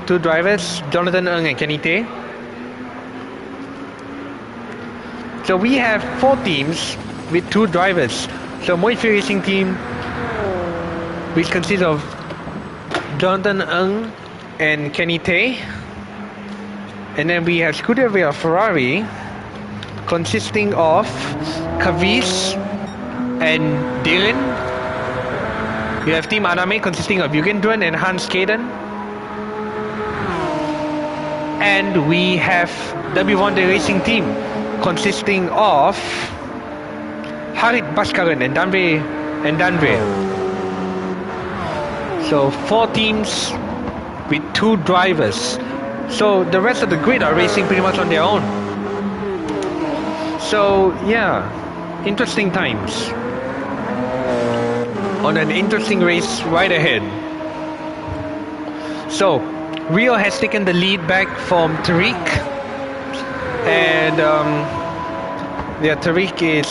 drivers, Jonathan Ng and Kenny Tay. So we have 4 teams with 2 drivers. So Muayfit Racing Team, which consists of Jonathan Ng and Kenny Tay. And then we have Scuderia Ferrari, consisting of Kavis and Dylan. We have Team Aname, consisting of Yugendran and Hans Kaden. And we have Volante Racing Team, consisting of Harit Baskaran and Danve. So 4 teams with 2 drivers. So the rest of the grid are racing pretty much on their own. So yeah, interesting times. On an interesting race right ahead. So Rio has taken the lead back from Tariq, and Tariq is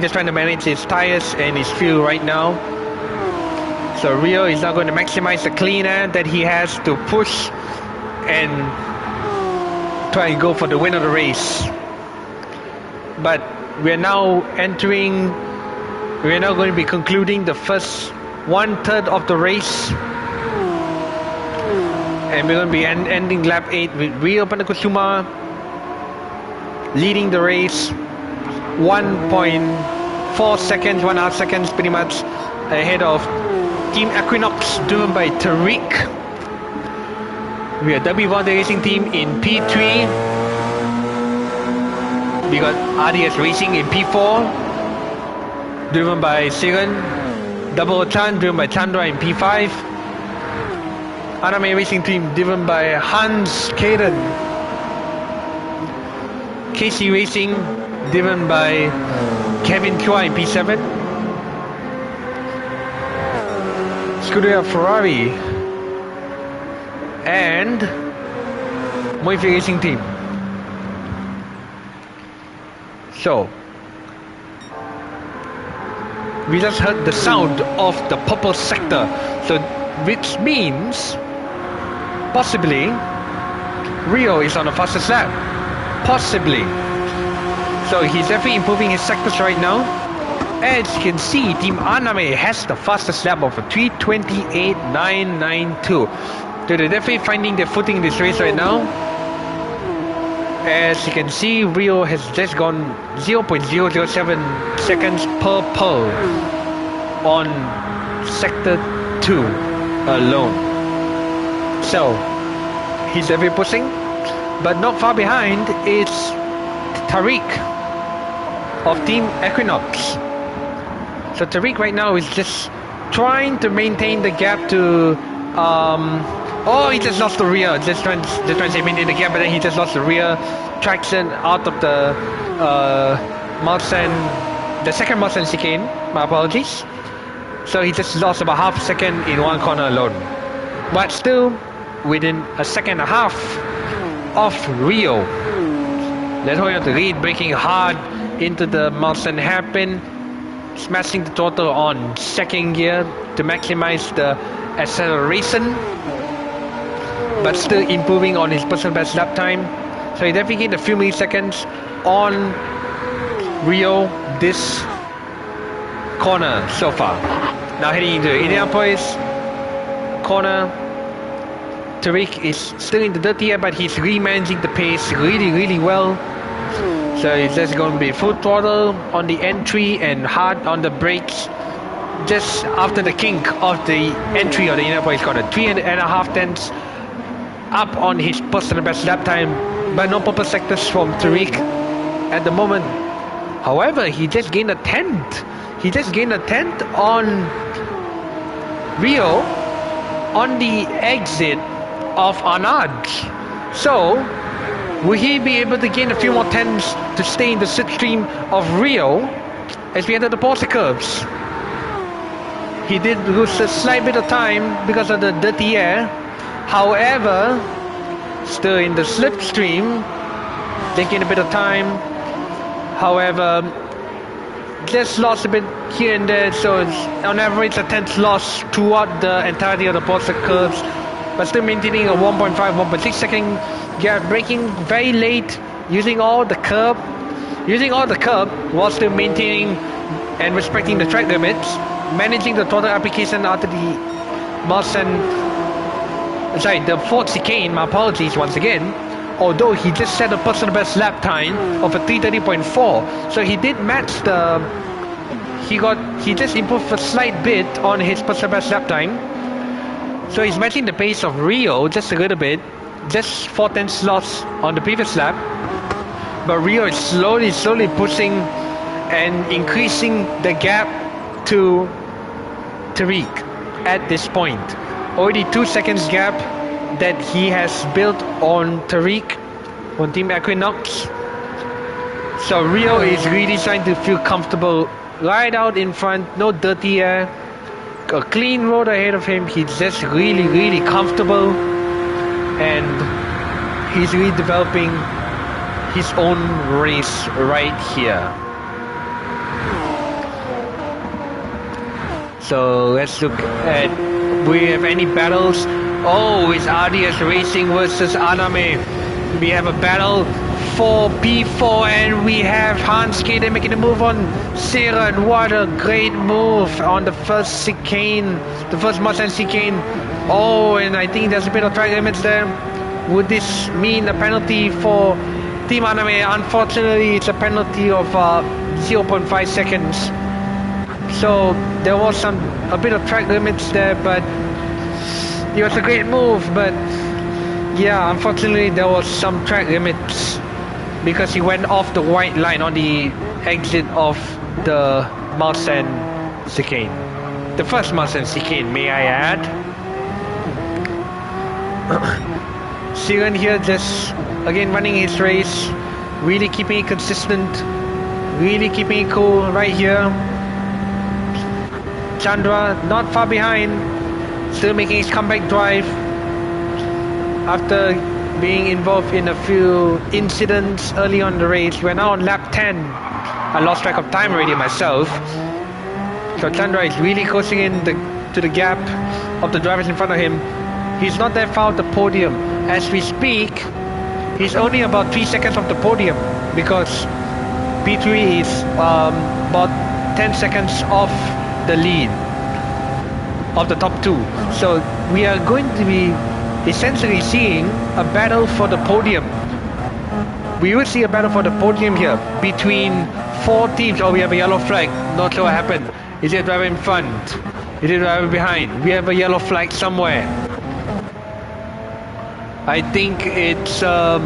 just trying to manage his tires and his fuel right now. So Rio is now going to maximize the clean air that he has to push and try and go for the win of the race. But we're now going to be concluding the first 1/3 of the race, and we're going to be ending lap 8 with Rio Panakusuma leading the race 1.4 seconds, 1.5 seconds pretty much ahead of Team Equinox driven by Tariq. We are Dubby Volante Racing Team in P3. we got RDS Racing in P4, driven by Siren. Double Chan, driven by Chandra in P5. Aname Racing Team, driven by Hans Kaden. KC Racing, driven by Kevin Chua in P7. Scuderia Ferrari and Muayfit Racing Team. So we just heard the sound of the purple sector, so which means possibly Rio is on the fastest lap. Possibly. So he's definitely improving his sectors right now. As you can see, Team Aname has the fastest lap of a 3:28.992. So they're definitely finding their footing in this race right now. As you can see, Rio has just gone 0.007 seconds per pole on sector 2 alone. So he's definitely pushing, but not far behind is Tariq of Team Equinox. So Tariq right now is just trying to maintain the gap to oh, he just lost the rear. Just trying to maintain the gap, but then he just lost the rear traction out of the the second Mulsanne chicane. My apologies. So he just lost about half a second in one corner alone, but still within a second and a half of Rio. Let's hold on to lead, braking hard into the Mulsanne hairpin, smashing the throttle on second gear to maximize the acceleration, but still improving on his personal best lap time. So he definitely gained a few milliseconds on Rio this corner so far. Now heading into Indianapolis corner, Tariq is still in the dirty air, but he's re-managing the pace really well. So it's just going to be full throttle on the entry and hard on the brakes just after the kink of the entry of the Indianapolis corner. 3.5 tenths up on his personal best lap time, but no purple sectors from Tariq at the moment. However, he just gained a tenth. He just gained a tenth on Rio on the exit of Arnad. So will he be able to gain a few more tenths to stay in the slipstream of Rio as we enter the Porsche curves? He did lose a slight bit of time because of the dirty air. However, still in the slipstream, they gain a bit of time. However, just lost a bit here and there, so it's on average a tenth loss throughout the entirety of the Porsche curves, but still maintaining a 1.5, 1.6 second gap, braking very late, using all the curb while still maintaining and respecting the track limits, managing the throttle application after the the fourth chicane, my apologies once again, although he just set a personal best lap time of a 3:30.4, so he did match he just improved a slight bit on his personal best lap time. So he's matching the pace of Rio just a little bit, just 4 tenths loss on the previous lap. But Rio is slowly pushing and increasing the gap to Tariq at this point. Already 2 seconds gap that he has built on Tariq on Team Equinox. So Rio is really trying to feel comfortable right out in front, no dirty air, a clean road ahead of him. He's just really comfortable, and he's really developing his own race right here. So let's look at, do we have any battles? Oh, it's RDS Racing versus Aname. We have a battle for P4, and we have Hans Kaden making a move on Serzard. What a great move on the first chicane, the first Mulsanne chicane. Oh, and I think there's a bit of track limits there. Would this mean a penalty for Team Aname? Unfortunately, it's a penalty of 0.5 seconds. So there was a bit of track limits there, but it was a great move. But yeah, unfortunately there was some track limits because he went off the white line on the exit of the Marsan chicane. The first Marsan chicane, may I add. Siren here just again running his race, really keeping it consistent, really keeping it cool right here. Chandra not far behind, still making his comeback drive after being involved in a few incidents early on the race. We're now on lap 10. I lost track of time already myself. So Chandra is really closing in to the gap of the drivers in front of him. He's not that far off the podium. As we speak, he's only about 3 seconds off the podium because P3 is about 10 seconds off the lead of the top two. So we are going to be essentially seeing a battle for the podium. We will see a battle for the podium here between 4 teams. Oh, we have a yellow flag. Not sure what happened. Is it a driver in front? Is it a driver behind? We have a yellow flag somewhere. I think it's a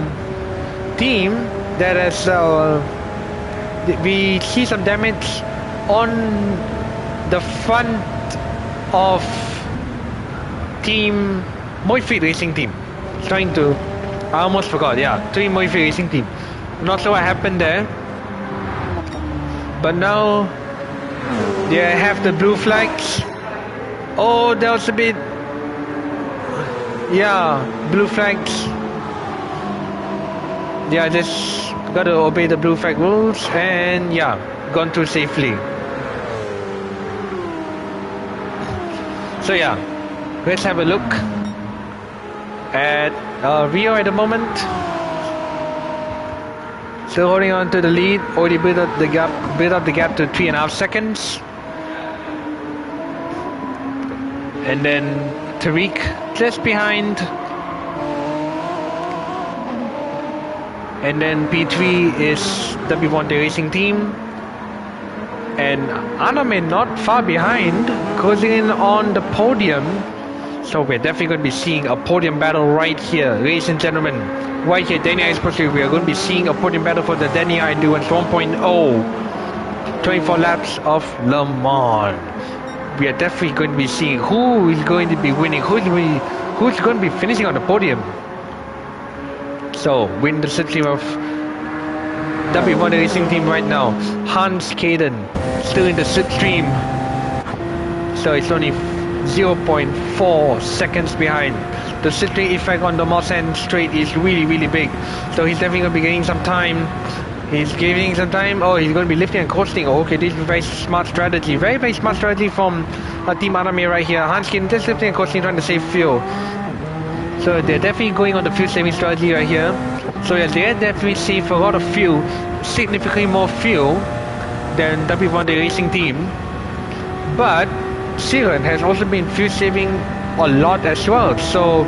team that has we see some damage on the front of team Muayfit Racing Team. I almost forgot, yeah, team Muayfit Racing Team. Not sure what happened there, but now they have the blue flags. Oh, that was a bit, yeah, blue flags. Yeah, just gotta obey the blue flag rules, and yeah, gone through safely. So yeah, let's have a look at Rio at the moment. Still holding on to the lead, already built up the gap to 3.5 seconds. And then Tariq just behind. And then P3 is the Volante Racing Team. And Aname not far behind, closing in on the podium. So we're definitely going to be seeing a podium battle right here, ladies and gentlemen. Right here, DannyR Esports, we are going to be seeing a podium battle for the DannyR Endurance 1.0. 24 laps of Le Mans. We are definitely going to be seeing who is going to be winning, who's going to be finishing on the podium. So, win the slipstream of Dubby Volante Racing Team right now. Hans Caden still in the slipstream. So it's only 0.4 seconds behind. The slipstream effect on the Marsan straight is really, really big. So he's definitely going to be getting some time. He's giving some time. Oh, he's going to be lifting and coasting. Oh, okay, this is a very smart strategy. Very, very smart strategy from Team Aname right here. Hans Caden just lifting and coasting, trying to save fuel. So they're definitely going on the fuel saving strategy right here. So yeah, they definitely save a lot of fuel, significantly more fuel than Dubby Volante Racing Team. But Siren has also been fuel saving a lot as well. So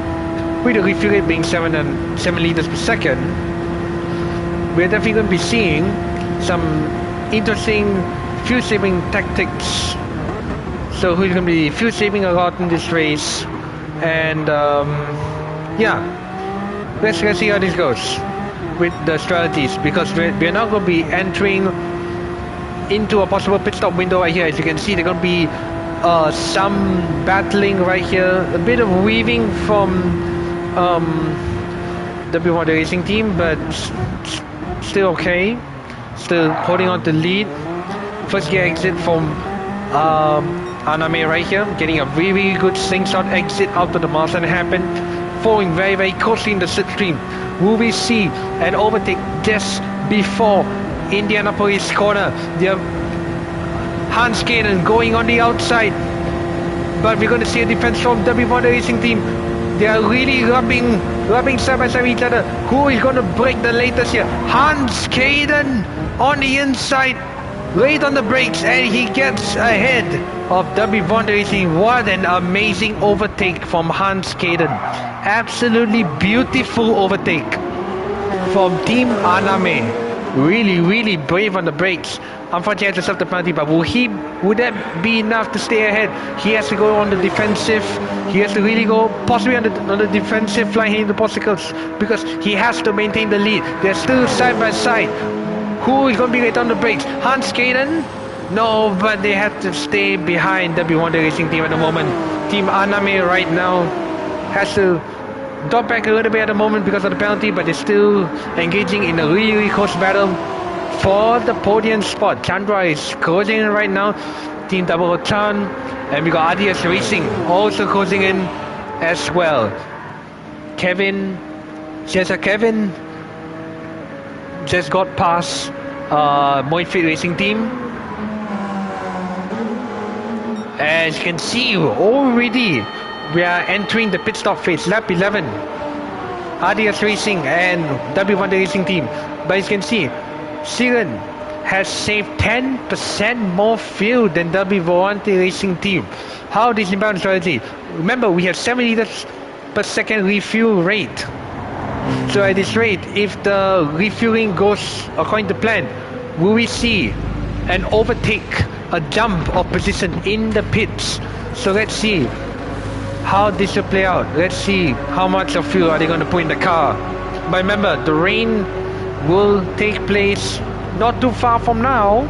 with the refuel rate being 7 liters per second, we're definitely going to be seeing some interesting fuel saving tactics. So who's going to be fuel saving a lot in this race? And yeah, let's see how this goes with the strategies, because we're now going to be entering into a possible pit stop window right here. As you can see, there's going to be some battling right here, a bit of weaving from the Volante Racing Team, but still okay, still holding on to the lead. First gear exit from Aname right here, getting a really good slingshot exit out of the Marsan hairpin, following very, very closely in the slipstream. Will we see an overtake just before Indianapolis corner? The Hans Caden going on the outside, but we're going to see a defense from the Volante Racing Team. They are really rubbing side by side with each other. Who is going to break the latest here? Hans Caden on the inside, late on the brakes, and he gets ahead of Dubby Volante Racing. What an amazing overtake from Hans Caden. Absolutely beautiful overtake from Team Aname. really brave on the brakes. Unfortunately, he has to serve the penalty, but would that be enough to stay ahead? He has to go on the defensive. He has to really go possibly on the defensive, flying into the obstacles, because he has to maintain the lead. They're still side by side. Who is going to be right on the brakes? Hans Kaden? No, but they have to stay behind Volante Racing Team at the moment. Team Aname right now has to drop back a little bit at the moment because of the penalty, but they're still engaging in a really close battle for the podium spot. Chandra is closing in right now. Team Double Chan, and we got RDS Racing also closing in as well. CSLKevin just got past Muayfit Racing Team. As you can see, already we are entering the pit stop phase, lap 11. RDS Racing and Volante Racing Team. But as you can see, Siren has saved 10% more fuel than Volante Racing Team. How this inbound strategy? Remember, we have 7 liters per second refuel rate. So at this rate, if the refueling goes according to plan, will we see an overtake, a jump of position in the pits? So let's see how this will play out. Let's see how much of fuel are they going to put in the car. But remember, the rain will take place not too far from now.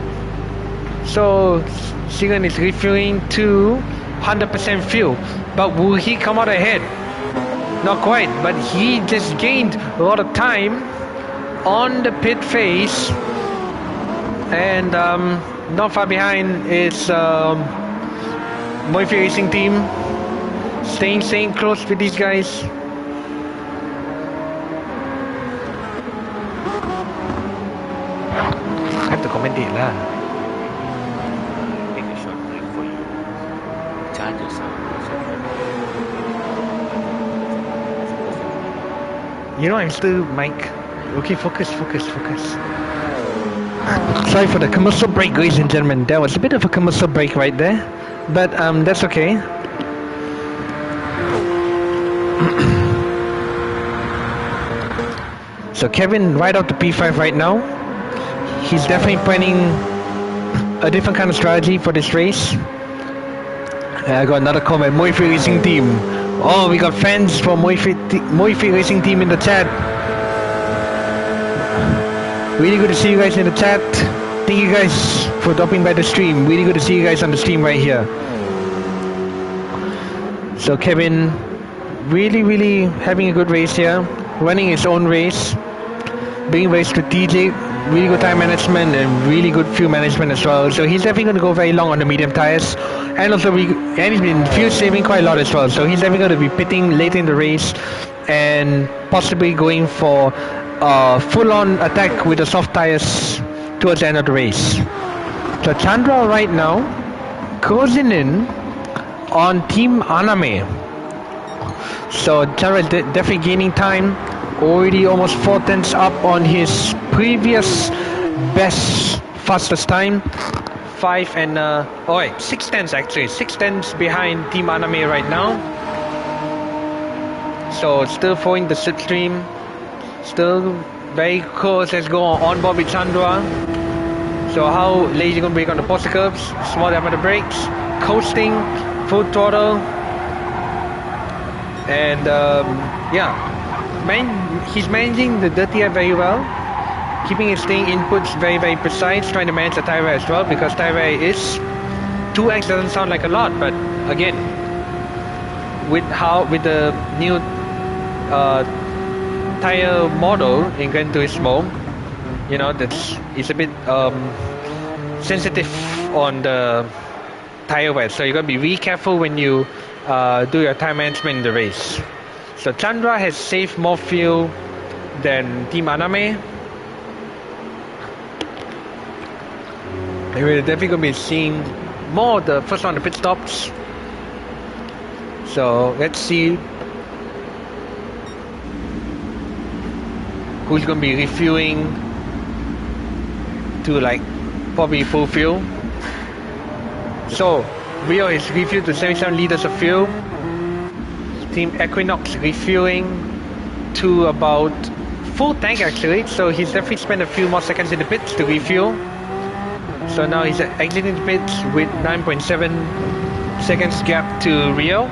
So Siren is refueling to 100% fuel. But will he come out ahead? Not quite, but he just gained a lot of time on the pit phase. And not far behind is Muayfit Racing Team. Staying close with these guys. I have to commentate lah. Take a short break for you. Charge yourself. You know, I'm still Mike. Okay, focus. Sorry for the commercial break, ladies and gentlemen. There was a bit of a commercial break right there, but that's okay. So Kevin right out to P5 right now. He's definitely planning a different kind of strategy for this race. I got another comment, Muayfit Racing Team. Oh, we got fans for Muayfit Racing Team in the chat. Really good to see you guys in the chat. Thank you guys for dropping by the stream. Really good to see you guys on the stream right here. So Kevin really having a good race here, running his own race, being very strategic, really good time management and really good fuel management as well. So he's definitely going to go very long on the medium tires, and also he's been fuel saving quite a lot as well. So he's definitely going to be pitting later in the race and possibly going for a full-on attack with the soft tires towards the end of the race. So Chandra right now closing in on Team Aname. So Chandra is definitely gaining time, already almost 4 tenths up on his previous best fastest time. 6 tenths actually, 6 tenths behind Team Aname right now. So still following the slipstream, still very close. Let's go on board with Chandra. So how late you gonna brake on the posture curves, small down the brakes, coasting, full throttle, and he's managing the dirty air very well, keeping his staying inputs very precise, trying to manage the tire wear as well, because tire wear is 2x doesn't sound like a lot, but again, with the new tire model in Gran Turismo, you know, it's a bit sensitive on the tire wear, so you're gonna be really careful when you do your tire management in the race. So Chandra has saved more fuel than Team Aname. We're definitely gonna be seeing more of the first round of pit stops. So let's see who's gonna be refueling to like probably full fuel. So Rio is refueled to 77 liters of fuel. Team Equinox refueling to about full tank actually, so he's definitely spent a few more seconds in the pits to refuel. So now he's exiting the pits with 9.7 seconds gap to Rio.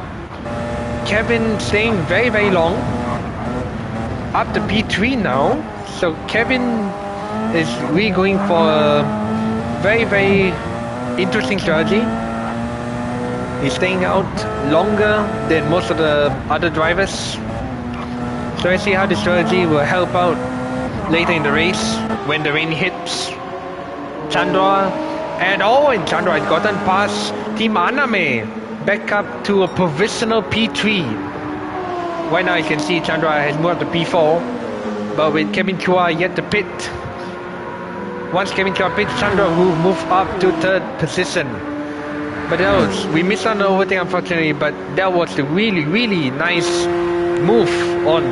Kevin staying very, very long. Up to P3 now. So Kevin is really going for a very, very interesting strategy. He's staying out longer than most of the other drivers. So let's see how the strategy will help out later in the race when the rain hits. Chandra, and Chandra has gotten past Team Aname, back up to a provisional P3. Right now you can see Chandra has moved up to P4, but with Kevin Chua yet to pit. Once Kevin Chua pits, Chandra will move up to 3rd position. But we missed on the overtake unfortunately, but that was a really, really nice move on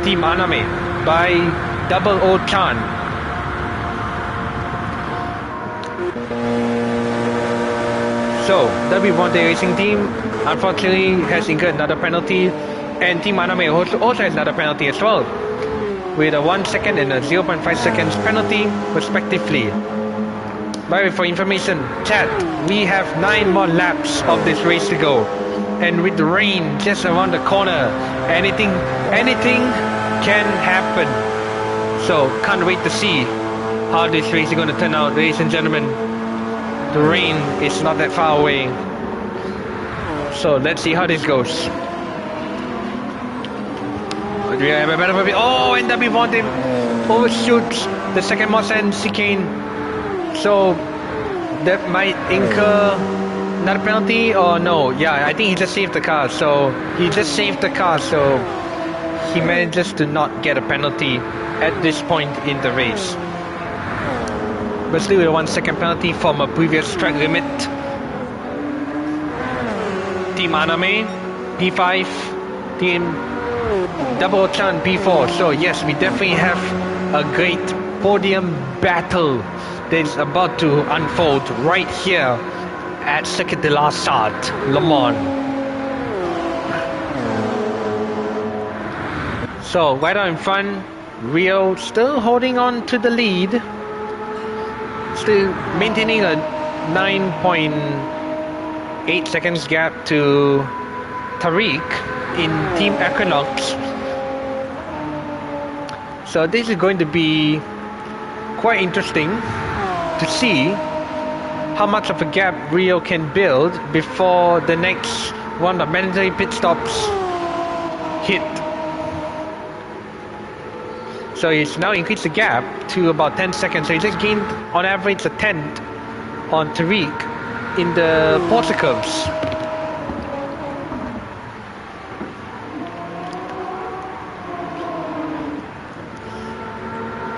Team Aname by Double O Chan. So, Dubby Volante Racing Team unfortunately has incurred another penalty, and Team Aname also has another penalty as well, with a 1 second and a 0.5 seconds penalty respectively. But for information, chat, we have 9 more laps of this race to go, and with the rain just around the corner, anything can happen. So can't wait to see how this race is going to turn out, ladies and gentlemen. The rain is not that far away, so let's see how this goes. We have a better movie. Oh, and Dubby Volante overshoots the second Mosan chicane, so that might incur another penalty or no? Yeah, I think he just saved the car. So he manages to not get a penalty at this point in the race. But still with a 1 second penalty from a previous track limit. Team Aname P5, Team Double Chan P4. So yes, we definitely have a great podium battle that is about to unfold right here at Circuit de la Sarthe, Le Mans. So right out in front, Rio still holding on to the lead, still maintaining a 9.8 seconds gap to Tariq in Team Equinox. So this is going to be quite interesting to see how much of a gap Rio can build before the next one of mandatory pit stops hit. So he's now increased the gap to about 10 seconds. So he just gained on average a tenth on Tariq in the Porsche curves.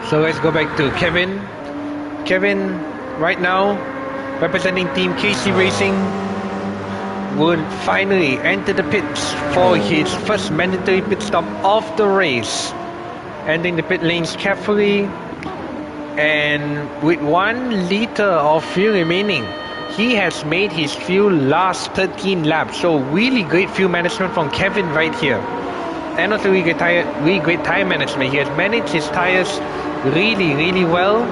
So let's go back to Kevin. Kevin, right now, representing Team KC Racing, would finally enter the pits for his first mandatory pit stop of the race. Entering the pit lanes carefully, and with 1 liter of fuel remaining, he has made his fuel last 13 laps. So really great fuel management from Kevin right here. And also really great tire management. He has managed his tires really, really well.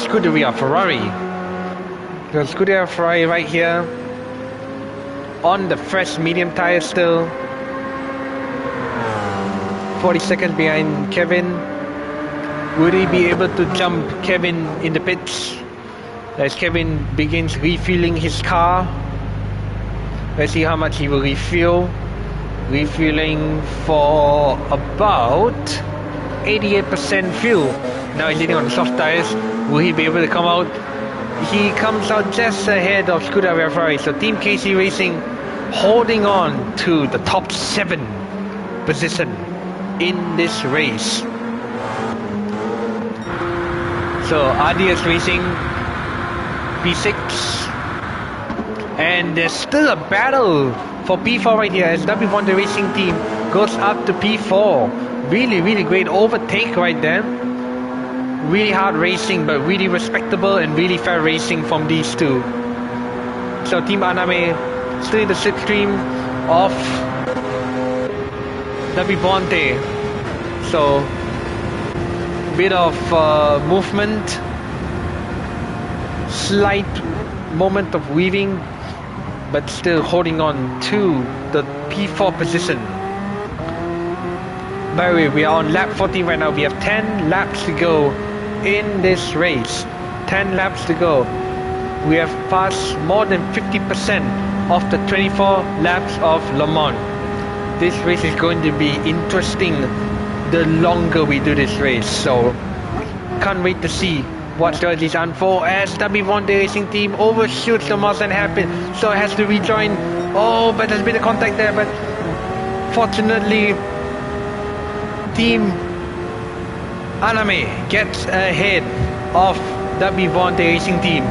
Scuderia Ferrari. The Scuderia Ferrari right here on the fresh medium tire still. 40 seconds behind Kevin. Would he be able to jump Kevin in the pits as Kevin begins refueling his car? Let's see how much he will refuel. Refueling for about 88% fuel. Now he's leading on the soft tires. Will he be able to come out? He comes out just ahead of Scuderia Ferrari. So Team KC Racing holding on to the top 7 position in this race. So RDS Racing P6, and there's still a battle for P4 right here as Dubby Volante Racing Team goes up to P4. Really, really great overtake right there. Really hard racing, but really respectable and really fair racing from these two. So Team Aname still in the slipstream of Dubby Volante. So, bit of movement, slight moment of weaving, but still holding on to the P4 position. By the way, we are on lap 14 right now. We have 10 laps to go in this race. 10 laps to go. We have passed more than 50% of the 24 laps of Le Mans. This race is going to be interesting the longer we do this race. So, can't wait to see what strategies unfold as Dubby Volante Racing Team overshoots the miles and happen. So it has to rejoin. Oh, but there's been a contact there. But fortunately, Team Aname gets ahead of Dubby Volante Racing Team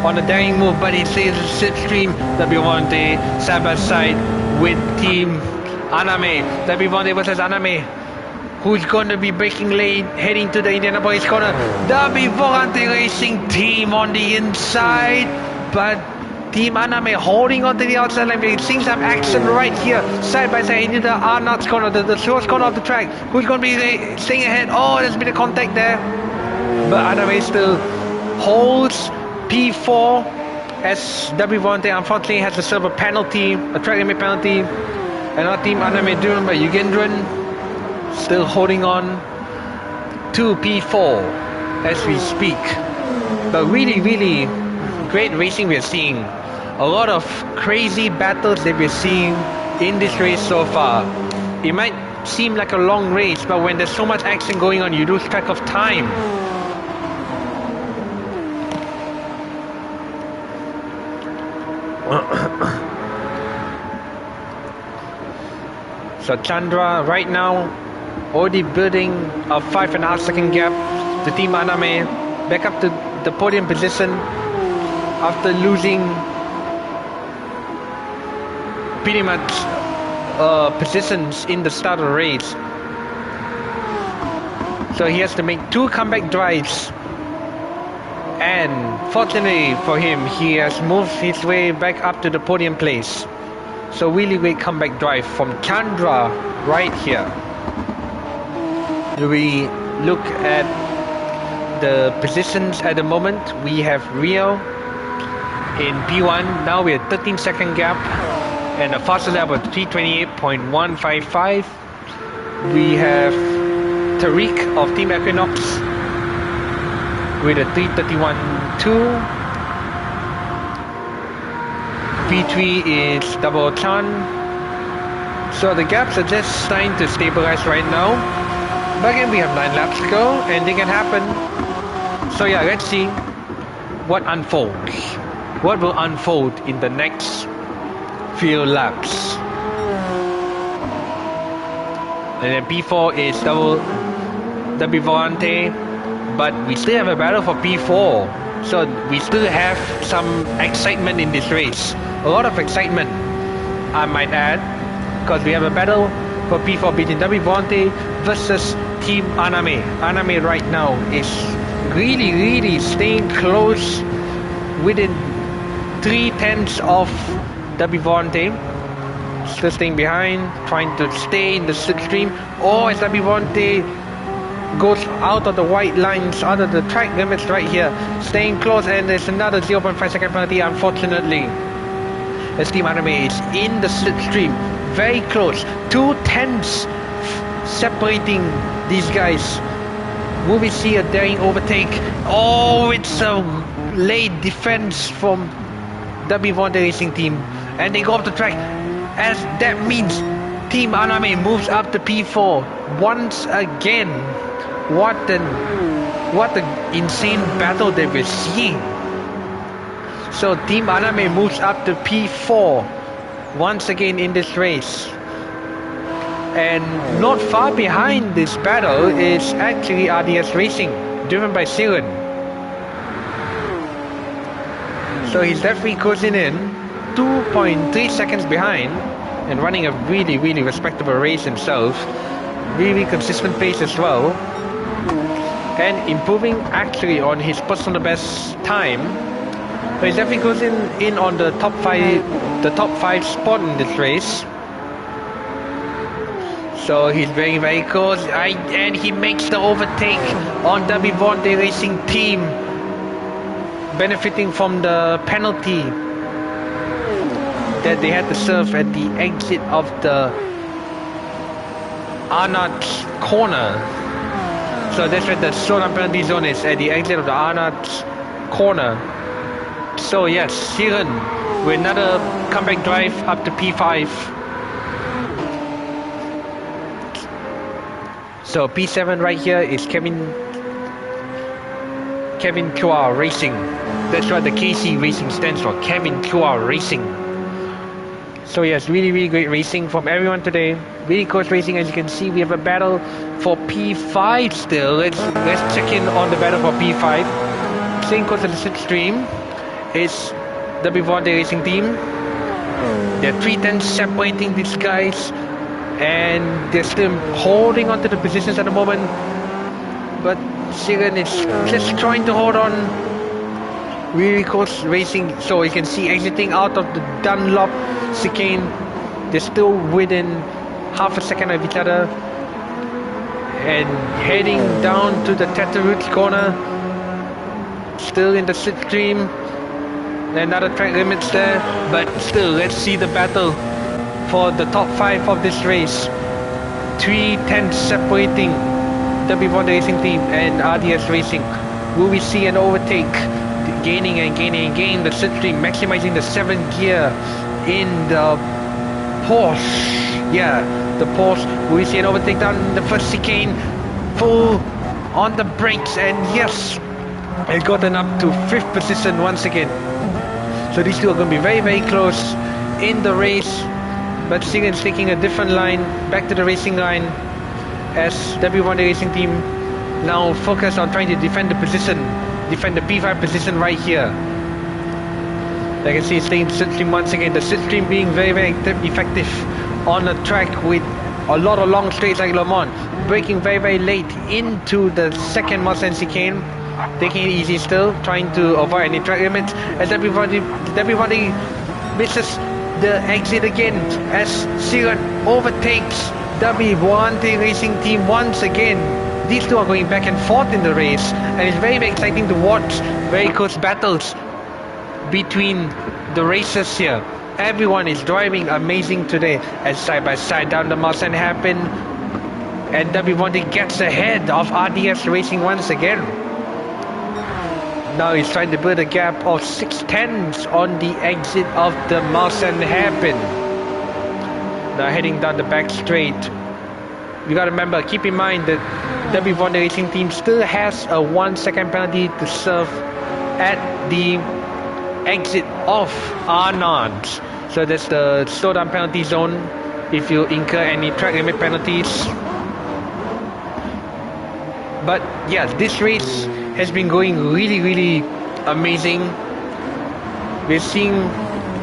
on a daring move, but it says slipstream. Dubby Volante side by side with Team Aname. Dubby Volante versus Aname. Who's going to be breaking lane, heading to the Indianapolis corner? Dubby Volante Racing Team on the inside, but Team Aname holding on to the outside line. We're seeing some action right here, side by side into the Arnott's corner, the short corner of the track. Who's going to be staying ahead? Oh, there's been a contact there, but Aname still holds P4 as Dubby Volante unfortunately has to serve a penalty, a track limit penalty, and our Team Aname driven by Yugendran still holding on to P4 as we speak. But really great racing we're seeing. A lot of crazy battles that we're seeing in this race so far. It might seem like a long race, but when there's so much action going on, you lose track of time. So Chandra right now already building a 5.5 second gap to Team Aname, back up to the podium position after losing pretty much positions in the start of the race. So he has to make 2 comeback drives, and fortunately for him, he has moved his way back up to the podium place. So really great comeback drive from Chandra right here. We look at the positions at the moment. We have Rio in P1. Now we're 13 second gap and a faster lap of 328.155. We have Tariq of Team Equinox with a 331.2. P3 is Double Chan. So the gaps are just starting to stabilize right now. But again, we have 9 laps to go, and it can happen. So yeah, let's see what unfolds. What will unfold in the next few laps. And then P4 is Dubby Volante, but we still have a battle for P4. So we still have some excitement in this race. A lot of excitement, I might add, because we have a battle for P4 between Dubby Volante versus Team Aname. Aname right now is really staying close within 3/10 of Dubby Volante. Still staying behind, trying to stay in the slipstream. Oh, as Dubby Volante goes out of the white lines, out of the track limits right here, staying close, and there's another 0.5 second penalty, unfortunately. As Team Aname is in the slipstream, very close, 2/10 separating these guys. Will we see a daring overtake? Oh, it's a late defense from Dubby Volante Racing Team, and they go off the track, as that means Team Aname moves up to P4 once again. What an insane battle that we're seeing. So Team Aname moves up to P4 once again in this race. And not far behind this battle is actually RDS Racing, driven by Siren. So he's definitely closing in, 2.3 seconds behind, and running a really respectable race himself. Really consistent pace as well. And improving actually on his personal best time. So he's definitely closing in on the top the top 5 spot in this race. So he's very, very close, and he makes the overtake on the Volante Racing Team, benefiting from the penalty that they had to serve at the exit of the Arnott's corner. So that's where the slowdown penalty zone is, at the exit of the Arnott's corner. So yes, Siren with another comeback drive up to P5. So P7 right here is Kevin Chua Racing. That's what the KC Racing stands for, Kevin Chua Racing. So yes, really, really great racing from everyone today. Really close racing. As you can see, we have a battle for P5 still. Let's check in on the battle for P5. Staying close to the slipstream is the Volante Racing Team. There are 3 tenths separating these guys, and they're still holding on to the positions at the moment. But Siren is just trying to hold on. Really close racing. So you can see exiting out of the Dunlop chicane. They're still within half a second of each other, and heading down to the Tetaroots corner. Still in the slipstream. Another track limits there, but still, let's see the battle for the top 5 of this race. 3 tenths separating the Volante Racing Team and RDS Racing. Will we see an overtake? Gaining and gaining and gaining the slipstream, maximizing the 7th gear in the Porsche. Yeah, the Porsche. Will we see an overtake down in the first chicane? Full on the brakes, and yes, it's gotten up to 5th position once again. So these two are going to be very, very close in the race. But Siren's taking a different line, back to the racing line, as W1 Racing Team now focus on trying to defend the position, defend the P5 position right here. Like I can see, staying slipstream once again. The slipstream being very, very effective on a track with a lot of long straights like Le Mans, braking very, very late into the second Mustang chicane. Taking it easy still, trying to avoid any track limits, as everybody misses the exit again, as Siren overtakes Dubby Volante Racing Team once again. These two are going back and forth in the race, and it's very, very exciting to watch very close battles between the racers here. Everyone is driving amazing today, as side by side down the Mustang happen, and Dubby Volante gets ahead of RDS Racing once again. Now he's trying to build a gap of 6 tenths on the exit of the Mustang hairpin. Now heading down the back straight. You gotta remember, keep in mind that W1 Racing Team still has a 1 second penalty to serve at the exit of Arnold. So that's the slowdown penalty zone if you incur any track limit penalties. But yeah, this race has been going really, really amazing. We're seeing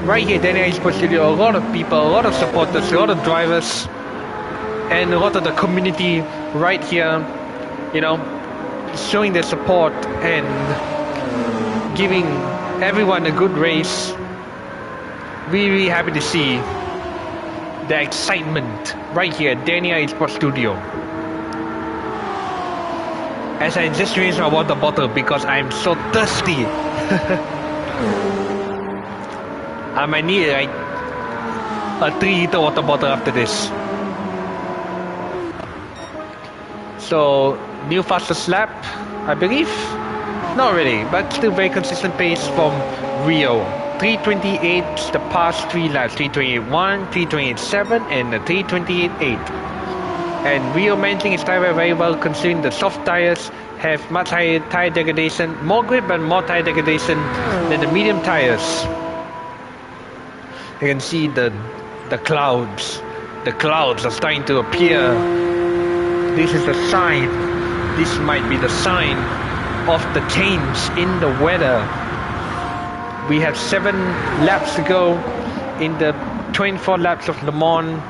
right here, DannyR Esports Studio, a lot of people, a lot of supporters, a lot of drivers, and a lot of the community right here, you know, showing their support and giving everyone a good race. Really, really happy to see the excitement right here at DannyR Esports Studio. As I just raised my water bottle because I'm so thirsty. I might need like a 3-liter water bottle after this. So, new fastest lap, I believe? Not really, but still very consistent pace from Rio. 3:28 the past 3 laps, 3:28.1, 3:28.7 and the 3:28.8. And Rio managing his tire very well, considering the soft tires have much higher tire degradation, more grip but more tire degradation than the medium tires. You can see the clouds. The clouds are starting to appear. This is a sign. This might be the sign of the change in the weather. We have 7 laps to go in the 24 laps of Le Mans.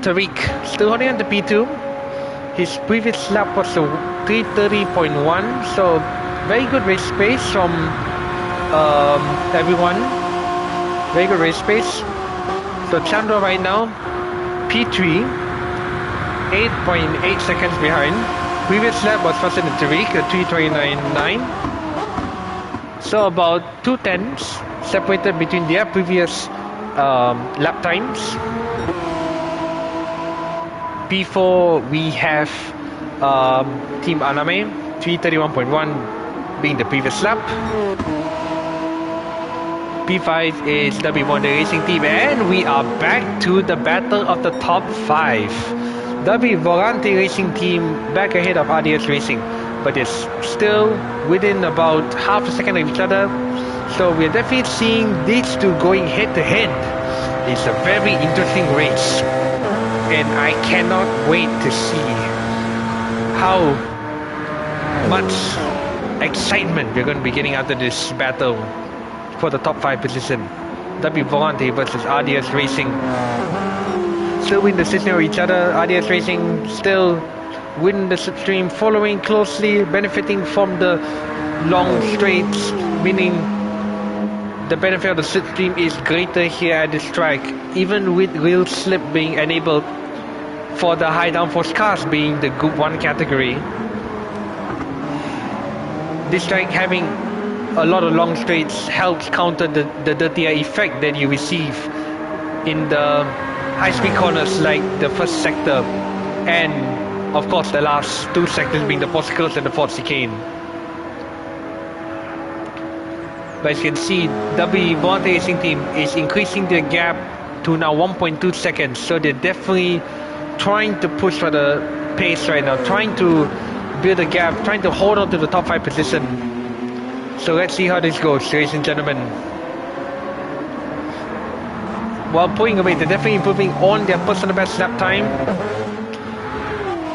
Tariq still holding on to P2. His previous lap was a 3:30.1, so very good race pace from everyone. Very good race pace. So Chandra right now, P3, 8.8 seconds behind. Previous lap was faster than Tariq at 3:29.9. So about 2 tenths separated between their previous lap times. P4 we have Team Aname, 3:31.1 being the previous lap. P5 is Dubby Volante Racing Team, and we are back to the battle of the top 5. Dubby Volante Racing Team back ahead of RDS Racing, but it's still within about half a second of each other. So we're definitely seeing these two going head to head. It's a very interesting race, and I cannot wait to see how much excitement we're going to be getting out of this battle for the top 5 position. Dubby Volante versus RDS Racing. Still win the system of each other. RDS Racing still win the slipstream, following closely, benefiting from the long straights, meaning the benefit of the slipstream is greater here at this track, even with real slip being enabled for the high downforce cars being the Group 1 category. This track having a lot of long straights helps counter the dirty air effect that you receive in the high-speed corners like the first sector, and of course the last 2 sectors being the Porticles and the Fort Chicane. But as you can see, Dubby Volante Racing Team is increasing their gap to now 1.2 seconds, so they're definitely trying to push for the pace right now, trying to build a gap, trying to hold on to the top 5 position. So let's see how this goes, ladies and gentlemen. While pulling away, they're definitely improving on their personal best lap time.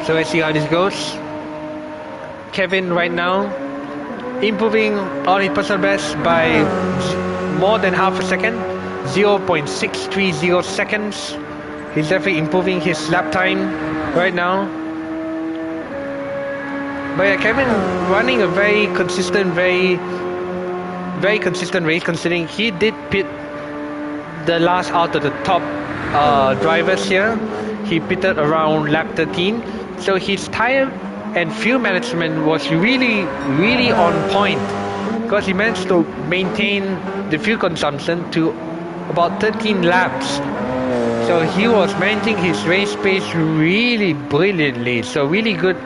So let's see how this goes. Kevin right now improving on his personal best by more than half a second, 0.630 seconds. He's definitely improving his lap time right now. But yeah, Kevin running a very consistent, very consistent race, considering he did pit the last out of the top drivers here. He pitted around lap 13, so his tire and fuel management was really on point, because he managed to maintain the fuel consumption to about 13 laps. So he was managing his race pace really brilliantly. So really good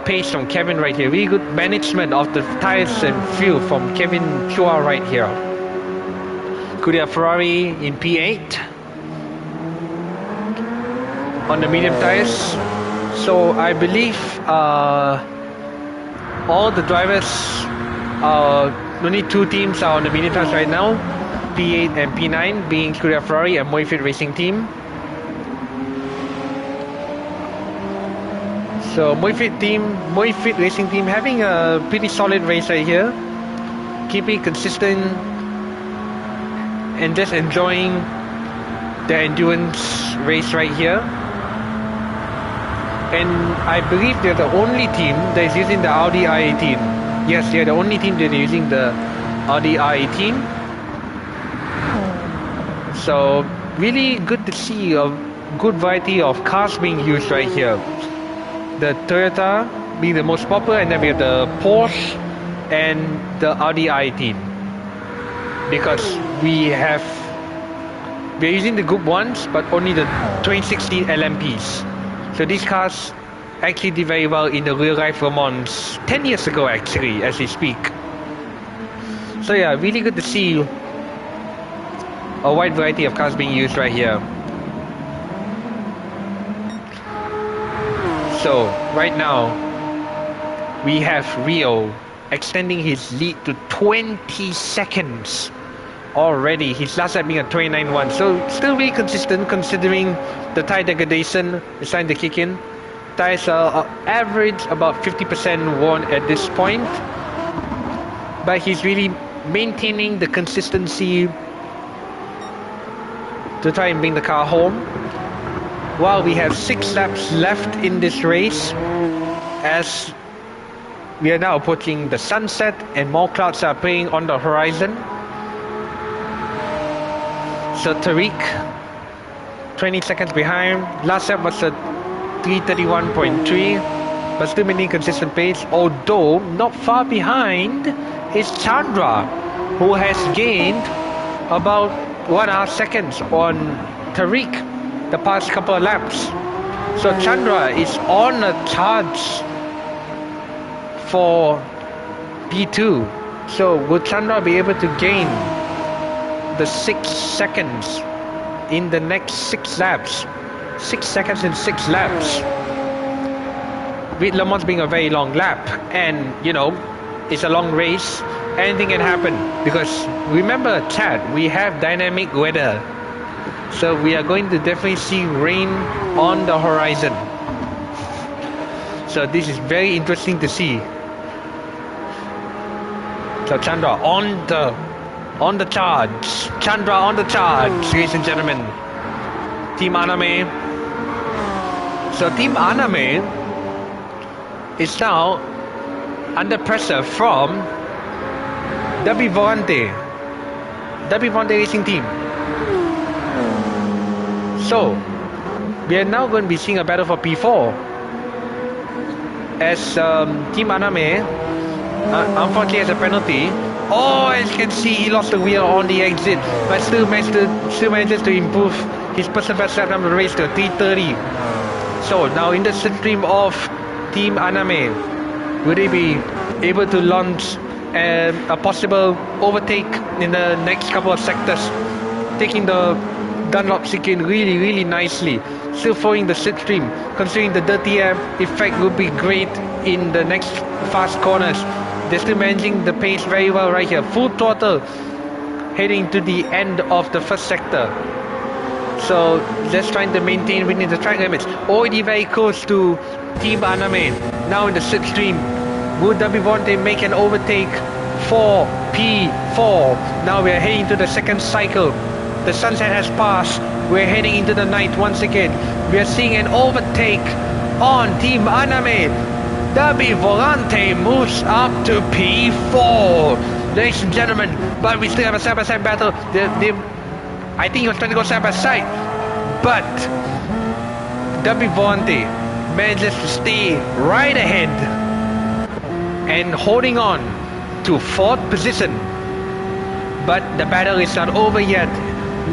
pace from Kevin right here. Really good management of the tires and fuel from Kevin Chua right here. Scuderia Ferrari in P8 on the medium tires. So I believe all the drivers, only 2 teams are on the medium tires right now, P8 and P9 being Scuderia Ferrari and Muayfit Racing Team. So Muayfit Racing Team having a pretty solid race right here, keeping consistent and just enjoying the endurance race right here. And I believe they're the only team that is using the Audi i18. Yes, they're the only team that is using the Audi i18. So really good to see a good variety of cars being used right here. The Toyota being the most popular, and then we have the Porsche and the Audi i18, because we're using the Group 1s but only the 2016 LMPs. So these cars actually did very well in the real life Le Mans 10 years ago actually, as we speak. So yeah, really good to see a wide variety of cars being used right here. So right now we have Rio extending his lead to 20 seconds already. His last lap being a 29.1, so still really consistent considering the tire degradation is starting to kick in. Tires are average about 50% worn at this point, but he's really maintaining the consistency to try and bring the car home. While we have 6 laps left in this race, as we are now approaching the sunset and more clouds are appearing on the horizon. So Tariq, 20 seconds behind. Last lap was a 3:31.3, but still maintaining consistent pace. Although not far behind is Chandra, who has gained about 1.5 seconds on Tariq the past couple of laps. So Chandra is on a charge for P2. So will Chandra be able to gain the 6 seconds in the next 6 laps? 6 seconds in 6 laps. With Le Mans being a very long lap, and you know, it's a long race, anything can happen. Because remember, Chad, we have dynamic weather. So we are going to definitely see rain on the horizon. So this is very interesting to see. So Chandra on the charge. Chandra on the charge, ladies and gentlemen. Team Aname. So Team Aname is now under pressure from Dubby Volante. Dubby Volante Racing Team. So we are now going to be seeing a battle for P4. As Team Aname unfortunately has a penalty. Oh, as you can see, he lost the wheel on the exit, but still manages to improve his personal best lap number of the race to 3:30. So now in the slipstream of Team Aname, will they be able to launch a possible overtake in the next couple of sectors, taking the Dunlop chicane really nicely, still following the slipstream, considering the dirty air effect will be great in the next fast corners. They're still managing the pace very well right here, full throttle heading to the end of the first sector. So just trying to maintain within the track limits, already very close to Team Aname. Now in the slipstream, will Dubby Volante make an overtake for P4? Now we are heading to the second cycle. The sunset has passed. We're heading into the night once again. We are seeing an overtake on Team Aname. Dubby Volante moves up to P4, ladies and gentlemen. But we still have a side-by-side battle. I think he was trying to go side-by-side, but Dubby Volante manages to stay right ahead and holding on to 4th position. But the battle is not over yet.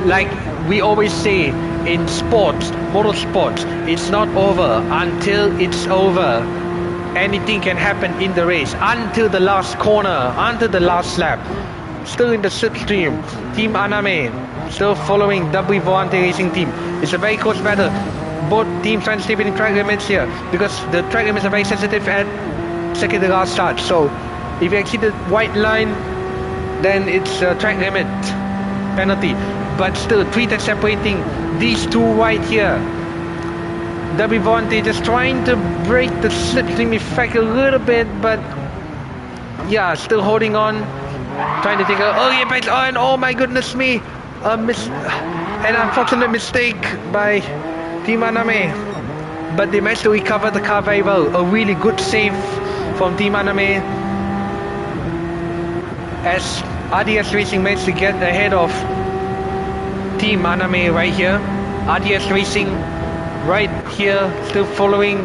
Like we always say in sports, motorsports, it's not over until it's over. Anything can happen in the race until the last corner, until the last lap. Still in the slipstream, Team Aname still following Dubby Volante Racing Team. It's a very close battle. Both teams trying to stay within track limits here because the track limits are very sensitive at second to last start. So if you exceed the white line, then it's a track limit penalty. But still 3 tenths separating these two right here. Dubby Volante just trying to break the slipstream effect a little bit, but yeah, still holding on, trying to take a early impact on. Oh my goodness me, an unfortunate mistake by Team Aname, but they managed to recover the car very well. A really good save from Team Aname as RDS Racing managed to get ahead of Team Aname right here. RDS Racing right here, still following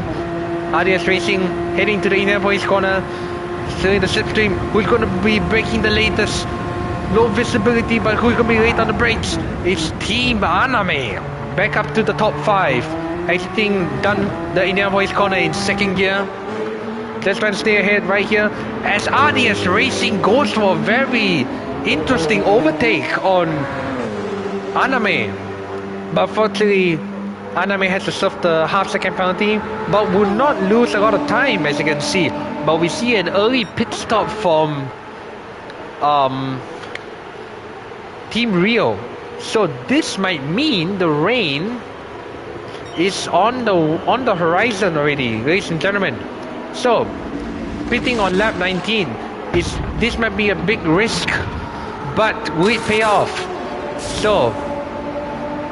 RDS Racing, heading to the Indianapolis corner, still in the slipstream. Who's going to be breaking the latest? Low visibility, but who's going to be late on the brakes? It's Team Aname, back up to the top 5, exiting the Indianapolis corner in 2nd gear. Just trying to stay ahead right here as RDS Racing goes for a very interesting overtake on Aname, but fortunately Aname has to serve the half-second penalty, but will not lose a lot of time, as you can see. But we see an early pit stop from Team Rio. So this might mean the rain is on the horizon already, ladies and gentlemen. So pitting on lap 19 this might be a big risk, but will it pay off? So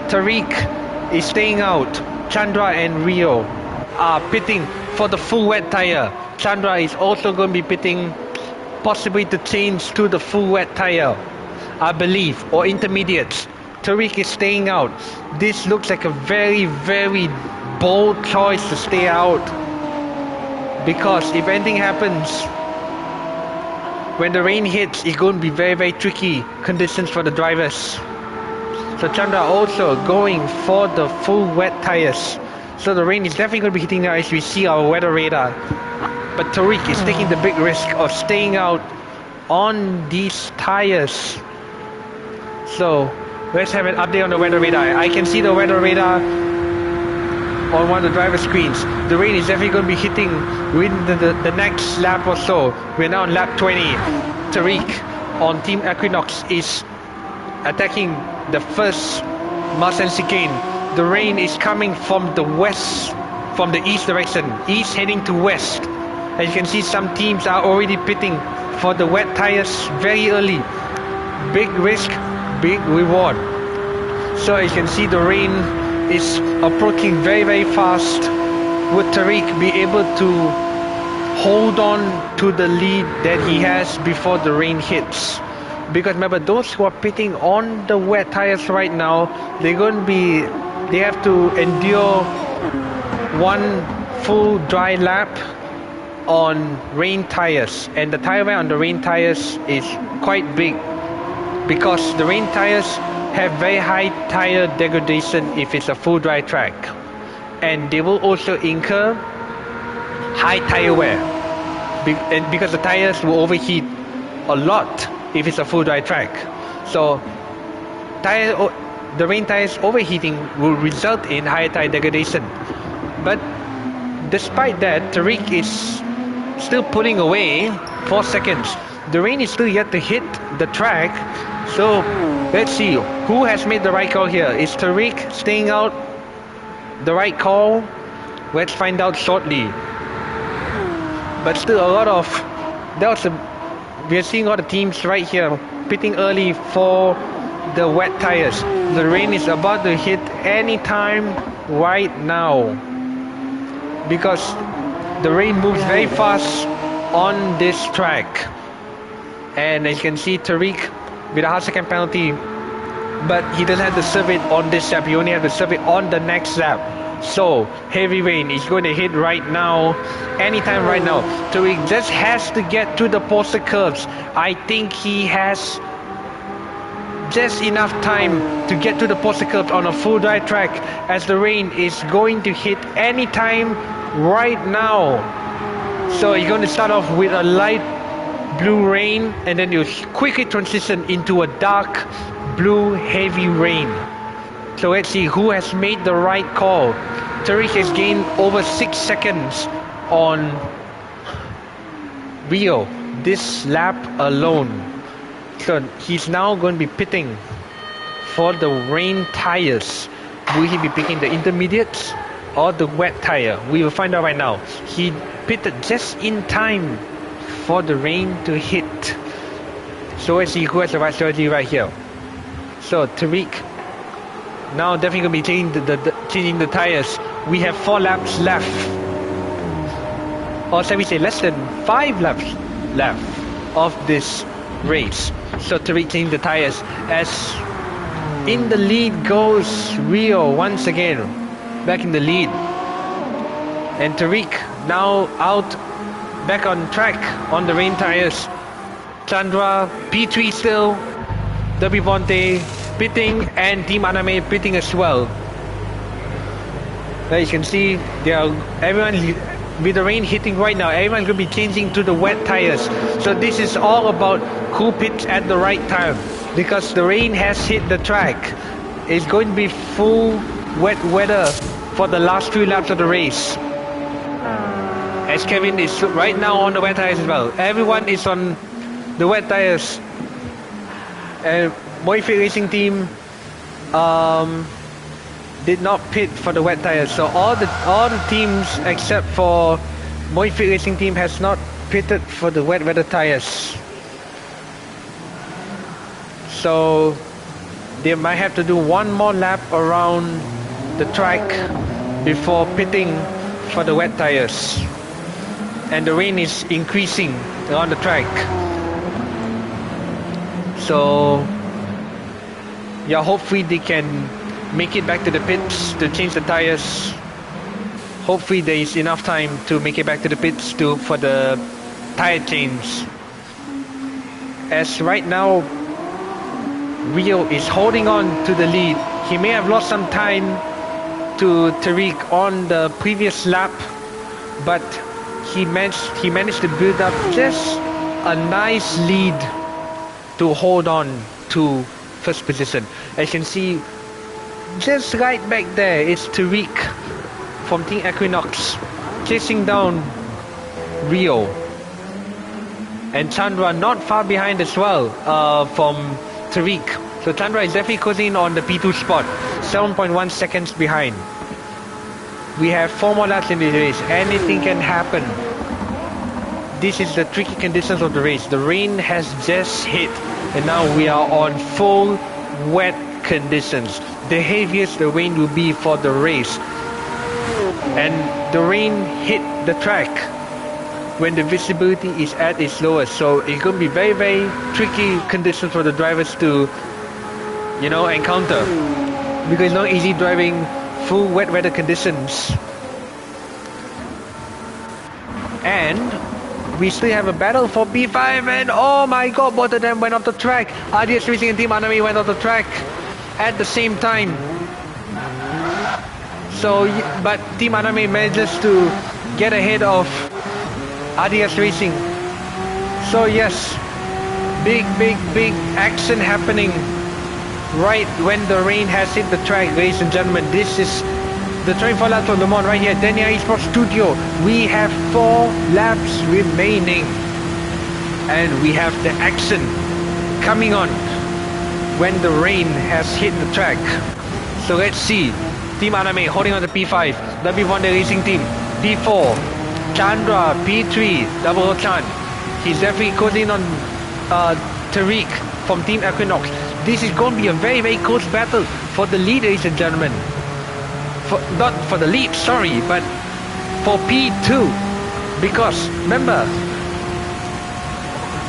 Tariq is staying out. Chandra and Rio are pitting for the full wet tire. Chandra is also going to be pitting, possibly to change to the full wet tire, I believe, or intermediates. Tariq is staying out. This looks like a very, very bold choice to stay out, because if anything happens when the rain hits, it's going to be very, very tricky conditions for the drivers. So Chandra also going for the full wet tires. So the rain is definitely going to be hitting now as we see our weather radar. But Tariq is taking the big risk of staying out on these tires. So let's have an update on the weather radar. I can see the weather radar on one of the driver screens. The rain is definitely going to be hitting within the next lap or so. We're now on lap 20. Tariq on Team Equinox is attacking the first Marcel chicane. The rain is coming from the west, from the east direction. East heading to west. As you can see, some teams are already pitting for the wet tires very early. Big risk, big reward. So as you can see, the rain is approaching very, very fast. Would Tariq be able to hold on to the lead that he has before the rain hits? Because remember, those who are pitting on the wet tires right now, they have to endure one full dry lap on rain tires, and the tire wear on the rain tires is quite big, because the rain tires have very high tire degradation if it's a full dry track, and they will also incur high tire wear, and because the tires will overheat a lot if it's a full dry track. So the rain tires overheating will result in high tire degradation. But despite that, Tariq is still pulling away 4 seconds. The rain is still yet to hit the track. So let's see who has made the right call here. Is Tariq staying out the right call? Let's find out shortly. But still we are seeing all the teams right here pitting early for the wet tires. The rain is about to hit any time right now, because the rain moves very fast on this track. And as you can see, Tariq with a half second penalty, but he doesn't have to serve it on this lap. He only has to serve it on the next lap. So heavy rain is going to hit right now, anytime right now. Tariq just has to get to the poster curves. I think he has just enough time to get to the poster curves on a full dry track, as the rain is going to hit anytime right now. So he's going to start off with a light blue rain, and then you quickly transition into a dark blue heavy rain. So let's see who has made the right call. Tariq has gained over 6 seconds on Rio this lap alone. So he's now going to be pitting for the rain tires. Will he be picking the intermediates or the wet tire? We will find out right now. He pitted just in time for the rain to hit. So let's see who has the right strategy right here. So Tariq now definitely going to be changing the tires. We have 4 laps left, or shall we say less than 5 laps left of this race. So Tariq changing the tires, as in the lead goes Rio once again, back in the lead. And Tariq now out, back on track on the rain tires. Chandra, P3 still, Dubby Volante pitting, and Team Aname pitting as well. As you can see, everyone with the rain hitting right now, everyone's going to be changing to the wet tires. So this is all about who pits at the right time, because the rain has hit the track. It's going to be full wet weather for the last 3 laps of the race. As Kevin is right now on the wet tires as well. Everyone is on the wet tires. Muayfit Racing Team did not pit for the wet tires. So all the teams except for Muayfit Racing Team has not pitted for the wet weather tires. So they might have to do one more lap around the track before pitting for the wet tires. And the rain is increasing around the track. So Yeah, hopefully they can make it back to the pits to change the tires. Hopefully there is enough time to make it back to the pits for the tire change. As right now, Rio is holding on to the lead. He may have lost some time to Tariq on the previous lap, but he managed to build up just a nice lead to hold on to first position. As you can see, just right back there, it's Tariq from Team Equinox chasing down Rio. And Chandra not far behind as well from Tariq. So Chandra is definitely closing on the P2 spot, 7.1 seconds behind. We have 4 more laps in the race. Anything can happen. This is the tricky conditions of the race. The rain has just hit and now we are on full wet conditions. The heaviest the rain will be for the race. And the rain hit the track when the visibility is at its lowest, so it's going to be very, very tricky conditions for the drivers to, you know, encounter, because it's not easy driving full wet weather conditions. And we still have a battle for P5, and oh my god, both of them went off the track. RDS Racing and Team Aname went off the track at the same time. So, but Team Aname manages to get ahead of RDS Racing. So yes, big action happening right when the rain has hit the track, ladies and gentlemen. This is the 24 laps of Le Mans right here, DannyR Esports Studio. We have 4 laps remaining and we have the action coming on when the rain has hit the track. So let's see. Team Aname holding on to P5, Volante Racing Team P4, Chandra P3, Double Chan. He's definitely closing on Tariq from Team Equinox. This is going to be a very, very close battle for the lead, ladies and gentlemen. Not for the lead, sorry, but for P2. Because remember,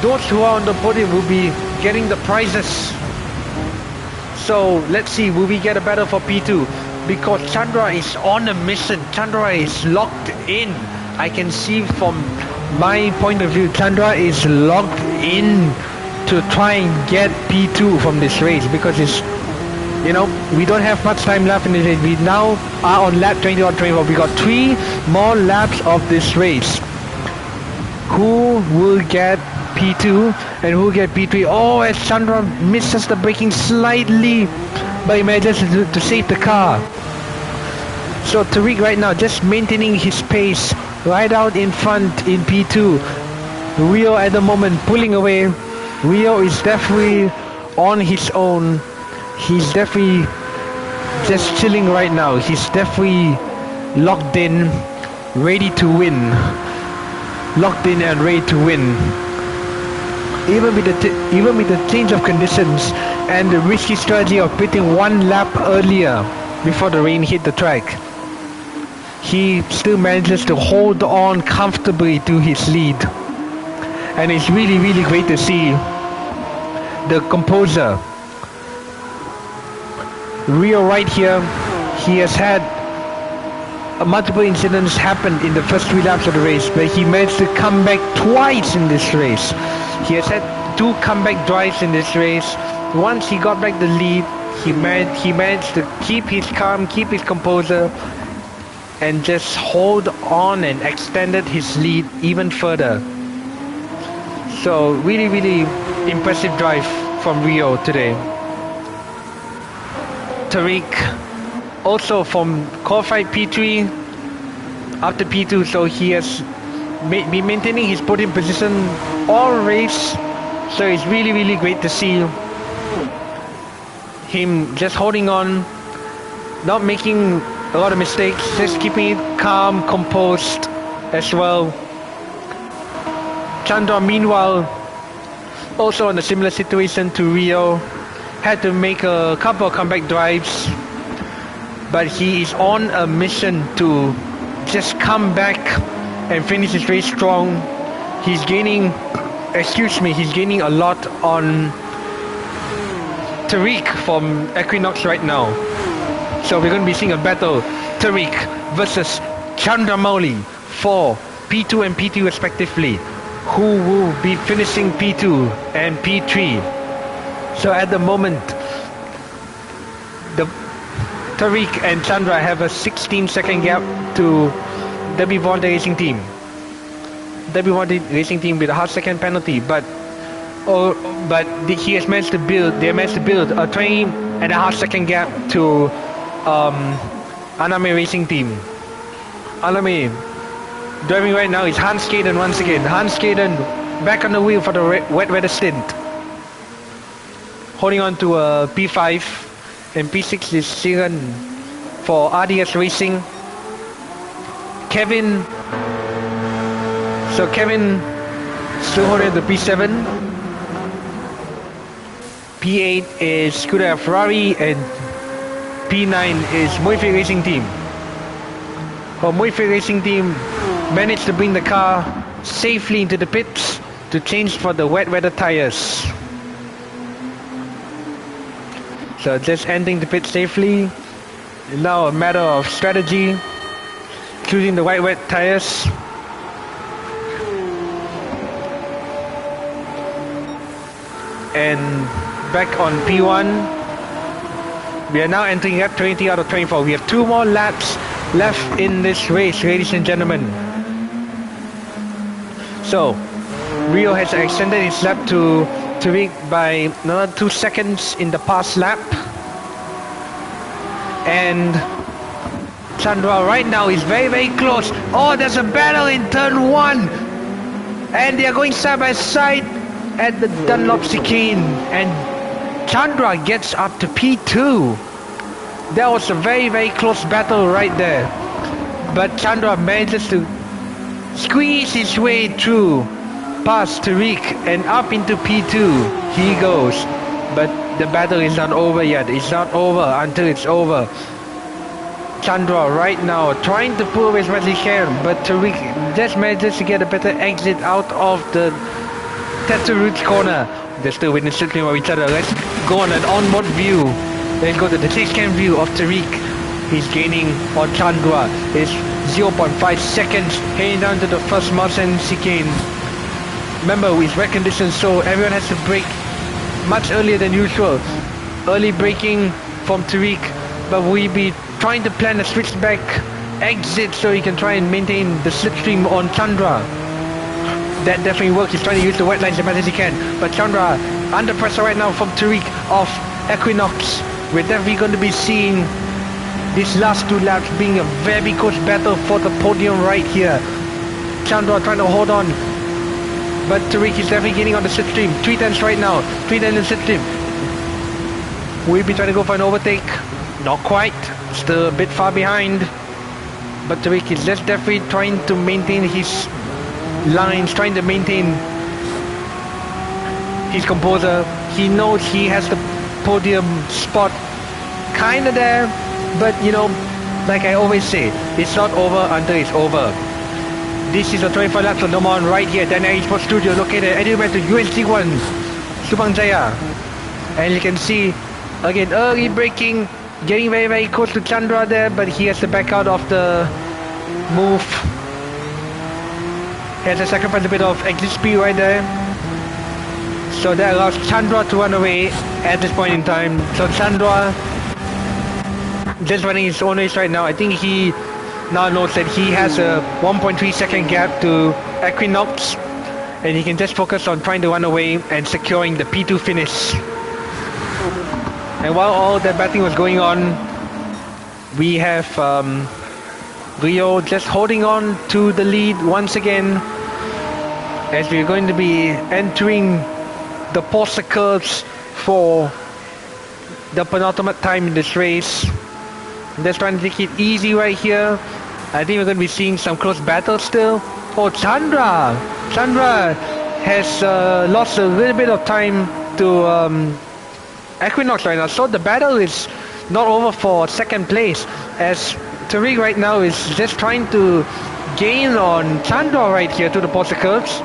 those who are on the podium will be getting the prizes. So let's see, will we get a battle for P2? Because Chandra is on a mission. Chandra is locked in. I can see from my point of view, Chandra is locked in to try and get P2 from this race, because it's, you know, we don't have much time left in this race. We now are on lap 20 or 24. We got 3 more laps of this race. Who will get P2 and who will get P3? Oh, as Chandra misses the braking slightly, but he manages to save the car. So Tariq right now just maintaining his pace right out in front in P2. Rio at the moment pulling away. Rio is definitely on his own. He's definitely just chilling right now. He's definitely locked in, ready to win. Locked in and ready to win. Even with the change of conditions and the risky strategy of pitting 1 lap earlier before the rain hit the track, he still manages to hold on comfortably to his lead. And it's really, really great to see the composer Rio right here. He has had multiple incidents happen in the first 3 laps of the race, but he managed to come back twice in this race. He has had 2 comeback drives in this race. Once he got back the lead, he managed to keep his calm, keep his composure, and just hold on and extended his lead even further. So really, really impressive drive from Rio today. Tariq also from qualified P3 after P2, so he has been maintaining his podium position all race. So it's really, really great to see him just holding on, not making a lot of mistakes, just keeping it calm, composed as well. Chandra meanwhile also in a similar situation to Rio, had to make a couple of comeback drives, but he is on a mission to just come back and finish his race strong. He's gaining a lot on Tariq from Equinox right now. So we're going to be seeing a battle, Tariq versus Chandramouli for P2 and P2 respectively, who will be finishing P2 and P3. So at the moment, the Tariq and Chandra have a 16-second gap to Dubby Volante Racing Team. Dubby Volante Racing Team with a half-second penalty, but he has managed to build. They managed to build a 20.5-second gap to Aname Racing Team. Aname driving right now is Hans Kaden once again. Hans Kaden back on the wheel for the wet weather stint. Holding on to P5, and P6 is Siren for RDS Racing. Kevin. So Kevin still holding the P7. P8 is Scuderia Ferrari, and P9 is Muayfit Racing Team. Muayfit Racing Team managed to bring the car safely into the pits to change for the wet weather tires. So just entering the pit safely. Now a matter of strategy, choosing the wet tires. And back on P1, we are now entering lap 20 out of 24. We have 2 more laps left in this race, ladies and gentlemen. So Rio has extended his lap to Tariq by another 2 seconds in the past lap, and Chandra right now is very close. Oh, there's a battle in turn 1, and they are going side by side at the Dunlop chicane, and Chandra gets up to P2. That was a very close battle right there, but Chandra manages to squeeze his way through past Tariq and up into P2 he goes. But the battle is not over yet. It's not over until it's over. Chandra right now trying to pull away as much as he can, but Tariq just manages to get a better exit out of the Tattoo Roots corner. They're still within slipstream of each other. Let's go on an onboard view. Let's go to the 6-cam view of Tariq. He's gaining on Chandra. It's 0.5 seconds heading down to the first Marsan chicane. Remember, with wet conditions, so everyone has to brake much earlier than usual. Early braking from Tariq, but we'll be trying to plan a switchback exit so he can try and maintain the slipstream on Chandra. That definitely works. He's trying to use the wet lines as much as he can, but Chandra under pressure right now from Tariq of Equinox. We're definitely going to be seeing these last 2 laps being a very close battle for the podium right here. Chandra trying to hold on, but Tariq is definitely getting on the slipstream. 3 tenths right now, 3 tenths in slipstream. We'll be trying to go for an overtake. Not quite, still a bit far behind. But Tariq is just definitely trying to maintain his lines, trying to maintain his composure. He knows he has the podium spot kinda there, but you know, like I always say, it's not over until it's over. This is a 25 laps of Le Mans right here, DannyR Esports Studio, located anywhere to UNC1 Subang Jaya. And you can see again early braking, getting very close to Chandra there, but he has to back out of the move. He has to sacrifice a bit of exit speed right there. So that allows Chandra to run away at this point in time. So Chandra just running his own race right now. I think he now knows that he has a 1.3 second gap to Equinox, and he can just focus on trying to run away and securing the P2 finish. And while all that battling was going on, we have Rio just holding on to the lead once again, as we're going to be entering the Porsche curves for the penultimate time in this race. Just trying to take it easy right here. I think we're going to be seeing some close battles still. Oh, Chandra has lost a little bit of time to Equinox right now. So the battle is not over for second place, as Tariq right now is just trying to gain on Chandra right here to the Porsche curves.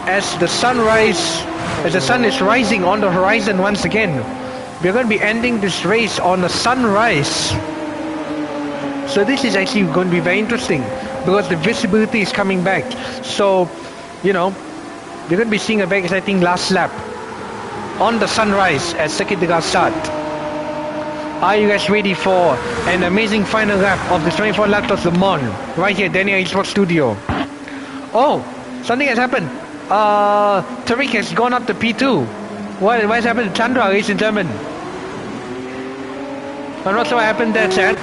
As the sunrise as the sun is rising on the horizon once again. We're going to be ending this race on a sunrise. So this is actually going to be very interesting because the visibility is coming back. So, you know, we're going to be seeing a very exciting last lap on the sunrise at Circuit de la Start. Are you guys ready for an amazing final lap of the 24 laps of Le Mans? Right here, DannyR Esports Studio. Oh, something has happened. Tariq has gone up to P2. What has happened to Chandra, ladies and gentlemen? I'm not sure what happened there, Chad.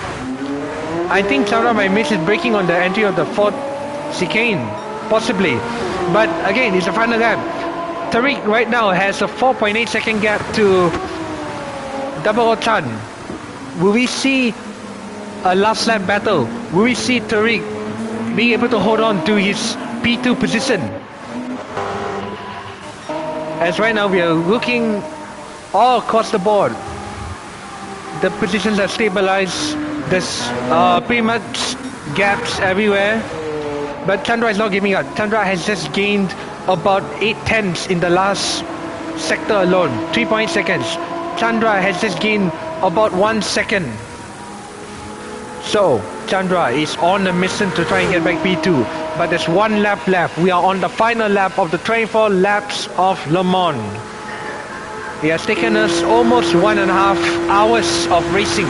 I think Chandra might miss his braking on the entry of the 4th chicane. Possibly. But again, it's the final lap. Tariq right now has a 4.8 second gap to Double Chan. Will we see a last lap battle? Will we see Tariq being able to hold on to his P2 position? As right now we are looking all across the board. The positions are stabilized. There's pretty much gaps everywhere. But Chandra is not giving up. Chandra has just gained about 8/10 in the last sector alone. 3.8 seconds. Chandra has just gained about 1 second. So Chandra is on a mission to try and get back P2. But there's 1 lap left. We are on the final lap of the 24 laps of Le Mans. It has taken us almost 1.5 hours of racing.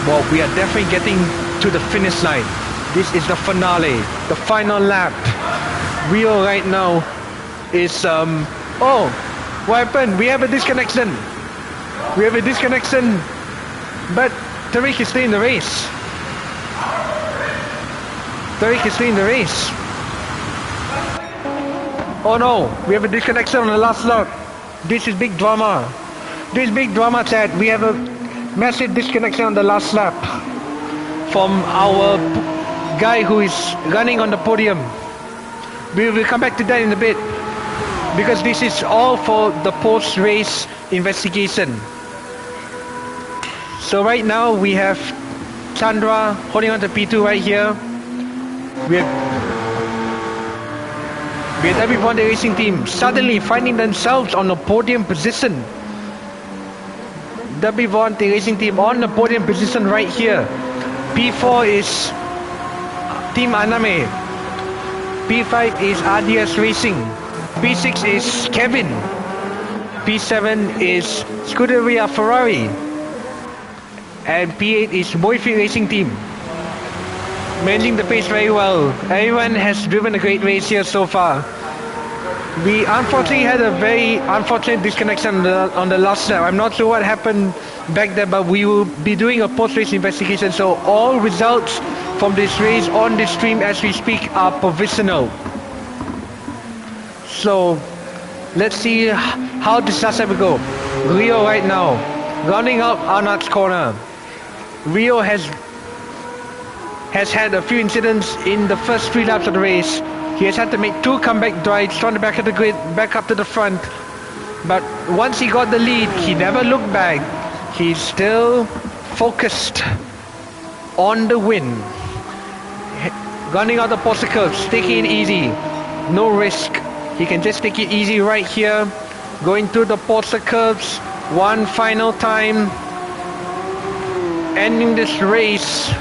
Well, we are definitely getting to the finish line. This is the finale, the final lap. Rio right now is oh, what happened? We have a disconnection. We have a disconnection, but Tariq is still in the race. Tariq is still in the race. Oh no, we have a disconnection on the last lap. This is big drama. This is big drama, Chad. We have a massive disconnection on the last lap from our guy who is running on the podium. We will come back to that in a bit because this is all for the post-race investigation. So right now we have Chandra holding on to P2 right here. We have the Volante Racing Team suddenly finding themselves on the podium position. Dubby Volante Racing Team on the podium position right here. P4 is Team Aname. P5 is RDS Racing. P6 is Kevin. P7 is Scuderia Ferrari. And P8 is Muayfit Racing Team. Managing the pace very well. Everyone has driven a great race here so far. We unfortunately had a very unfortunate disconnection on the last lap. I'm not sure what happened back there, but we will be doing a post-race investigation. So all results from this race on this stream as we speak are provisional. So let's see how this last lap will go. Rio right now, rounding up Arnott's corner. Rio has had a few incidents in the first 3 laps of the race. He has had to make 2 comeback drives from the back of the grid back up to the front. But once he got the lead, he never looked back. He's still focused on the win. Running out the obstacles, taking it easy. No risk. He can just take it easy right here. Going through the obstacles one final time. Ending this race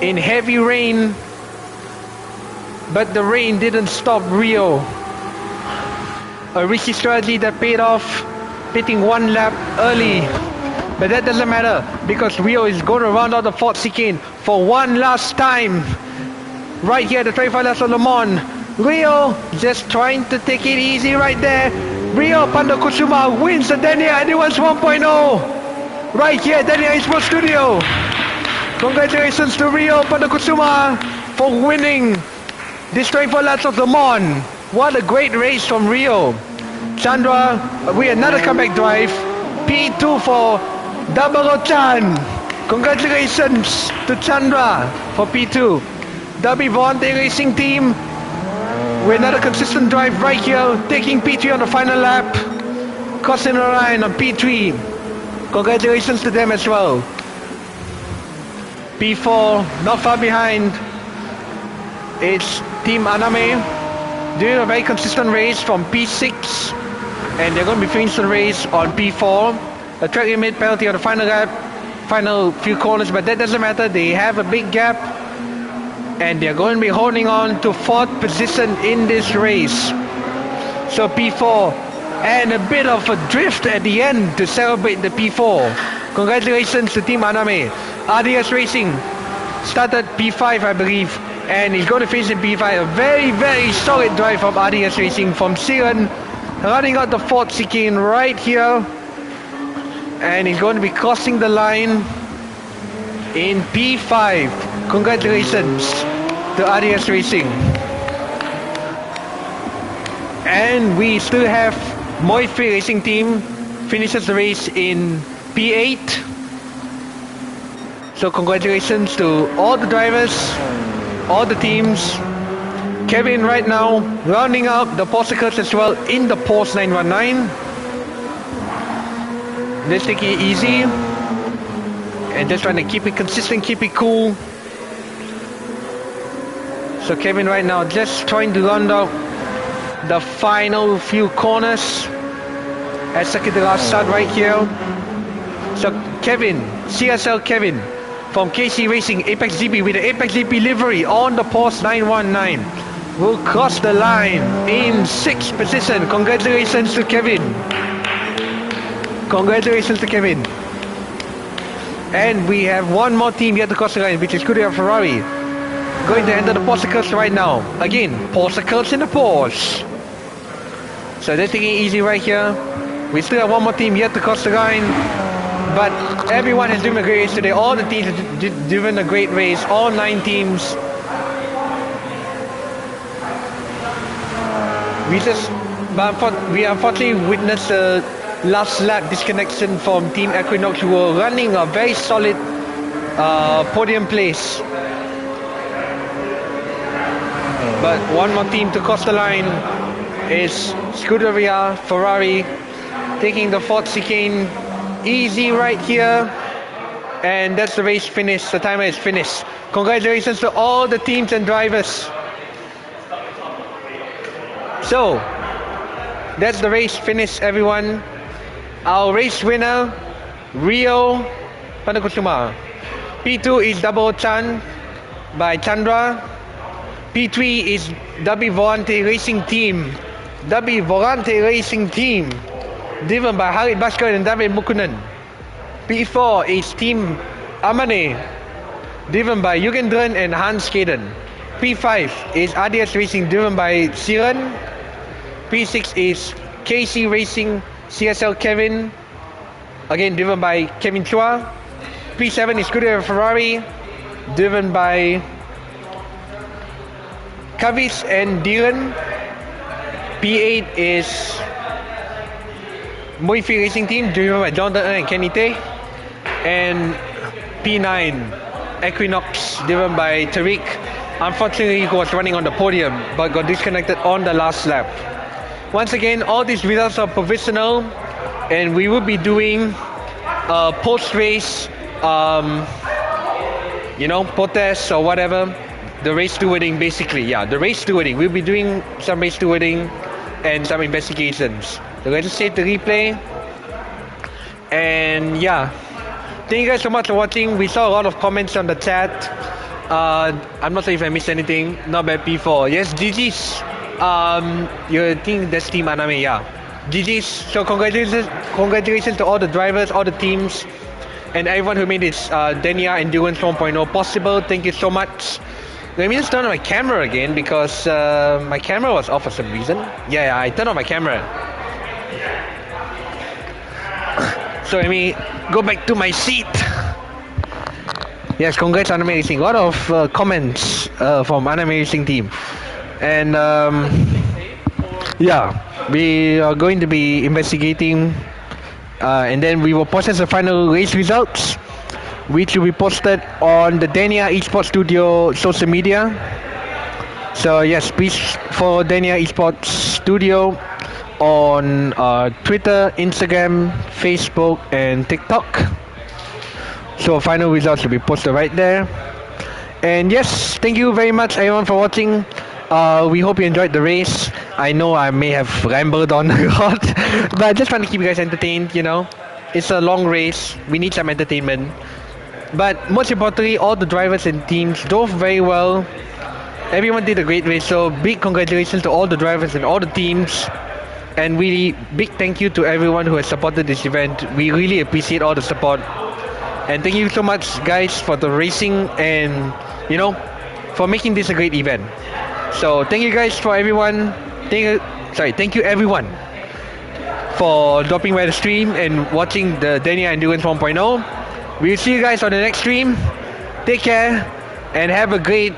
in heavy rain. But the rain didn't stop Rio. A risky strategy that paid off, pitting 1 lap early. But that doesn't matter because Rio is going to round out the 4th chicane for one last time. Right here, the 25 laps of Le Mans. Rio just trying to take it easy right there. Rio Pandakusuma wins the DannyR Endurance 1.0. Right here, DannyR Esports Studio. Congratulations to Rio Pandakusuma for winning this 24 laps of Le Mans. What a great race from Rio. Chandra with another comeback drive. P2 for Double Chan. Congratulations to Chandra for P2. Dubby Volante Racing Team with another consistent drive right here, taking P3 on the final lap. Costin Orion on P3. Congratulations to them as well. P4 not far behind. It's Team Aname doing a very consistent race from P6 and they're going to be finishing the race on P4. A track limit penalty on the final lap, final few corners, but that doesn't matter. They have a big gap, and they're going to be holding on to 4th position in this race. So P4, and a bit of a drift at the end to celebrate the P4. Congratulations to Team Aname. RDS Racing started P5, I believe, and he's going to finish in P5. A very, very solid drive from RDS Racing from Siren, running out the 4th chicane right here, and he's going to be crossing the line in P5. Congratulations to RDS Racing. And we still have Muayfit Racing Team finishes the race in P8. So congratulations to all the drivers, all the teams. Kevin right now rounding out the obstacles as well in the Porsche 919. Let's take it easy and just trying to keep it consistent, keep it cool. So Kevin right now just trying to round out the final few corners as second to last start right here. So Kevin, CSLKevin from KC Racing APXGP with the APXGP livery on the Porsche 919 will cross the line in 6th position. Congratulations to Kevin. Congratulations to Kevin. And we have one more team yet to cross the line, which is Scuderia Ferrari. Going to enter the Porsche right now. Again, Porsche in the Porsche. So they're taking it easy right here. We still have one more team yet to cross the line. But everyone has driven a great race today. All the teams have driven a great race. All 9 teams. We unfortunately witnessed a last lap disconnection from Team Equinox, who were running a very solid podium place. But one more team to cross the line is Scuderia Ferrari, taking the 4th chicane easy right here, and that's the race finished. The timer is finished. Congratulations to all the teams and drivers. So that's the race finished, everyone. Our race winner, Rio Panakusuma. P2 is Double Chan by Chandra. P3 is Dubby Volante Racing Team. Dubby Volante Racing Team, driven by Harit Bhaskar and David Mukunan. P4 is Team Aname, driven by Yugendran and Hans Kaden. P5 is RDS Racing, driven by Siren. P6 is KC Racing CSLKevin, again driven by Kevin Chua. P7 is Scuderia Ferrari, driven by Kavis and Dylan. P8 is Muayfit Racing Team, driven by Jonathan and Kenny Tay. And P9 Equinox, driven by Tariq. Unfortunately, he was running on the podium but got disconnected on the last lap. Once again, all these results are provisional, and we will be doing post-race, protests or whatever. The race stewarding, basically, the race stewarding. We'll be doing some race stewarding and some investigations. So let's just save the replay. And thank you guys so much for watching. We saw a lot of comments on the chat. I'm not sure if I missed anything. Not bad, P4. Yes, GG's. You think that's Team Aname, GG's. So congratulations to all the drivers, all the teams, and everyone who made this DannyR Endurance 1.0 possible. Thank you so much. Let me just turn on my camera again because my camera was off for some reason. I turned on my camera. So let me go back to my seat. Yes, congrats Aname Racing. A lot of comments from Aname Racing Team. And we are going to be investigating and then we will process the final race results, which will be posted on the DannyR Esports Studio social media. So yes, please follow DannyR Esports Studio on Twitter, Instagram, Facebook and TikTok. So final results will be posted right there. And yes, thank you very much everyone for watching. We hope you enjoyed the race. I know I may have rambled on a lot, but I just want to keep you guys entertained, you know. It's a long race. We need some entertainment. But most importantly, all the drivers and teams drove very well. Everyone did a great race, so big congratulations to all the drivers and all the teams. And really big thank you to everyone who has supported this event. We really appreciate all the support. And thank you so much, guys, for the racing and, you know, for making this a great event. So thank you guys for everyone. Thank you everyone for dropping by the stream and watching the DannyR Endurance 1.0. We'll see you guys on the next stream. Take care and have a great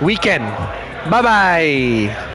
weekend. Bye bye.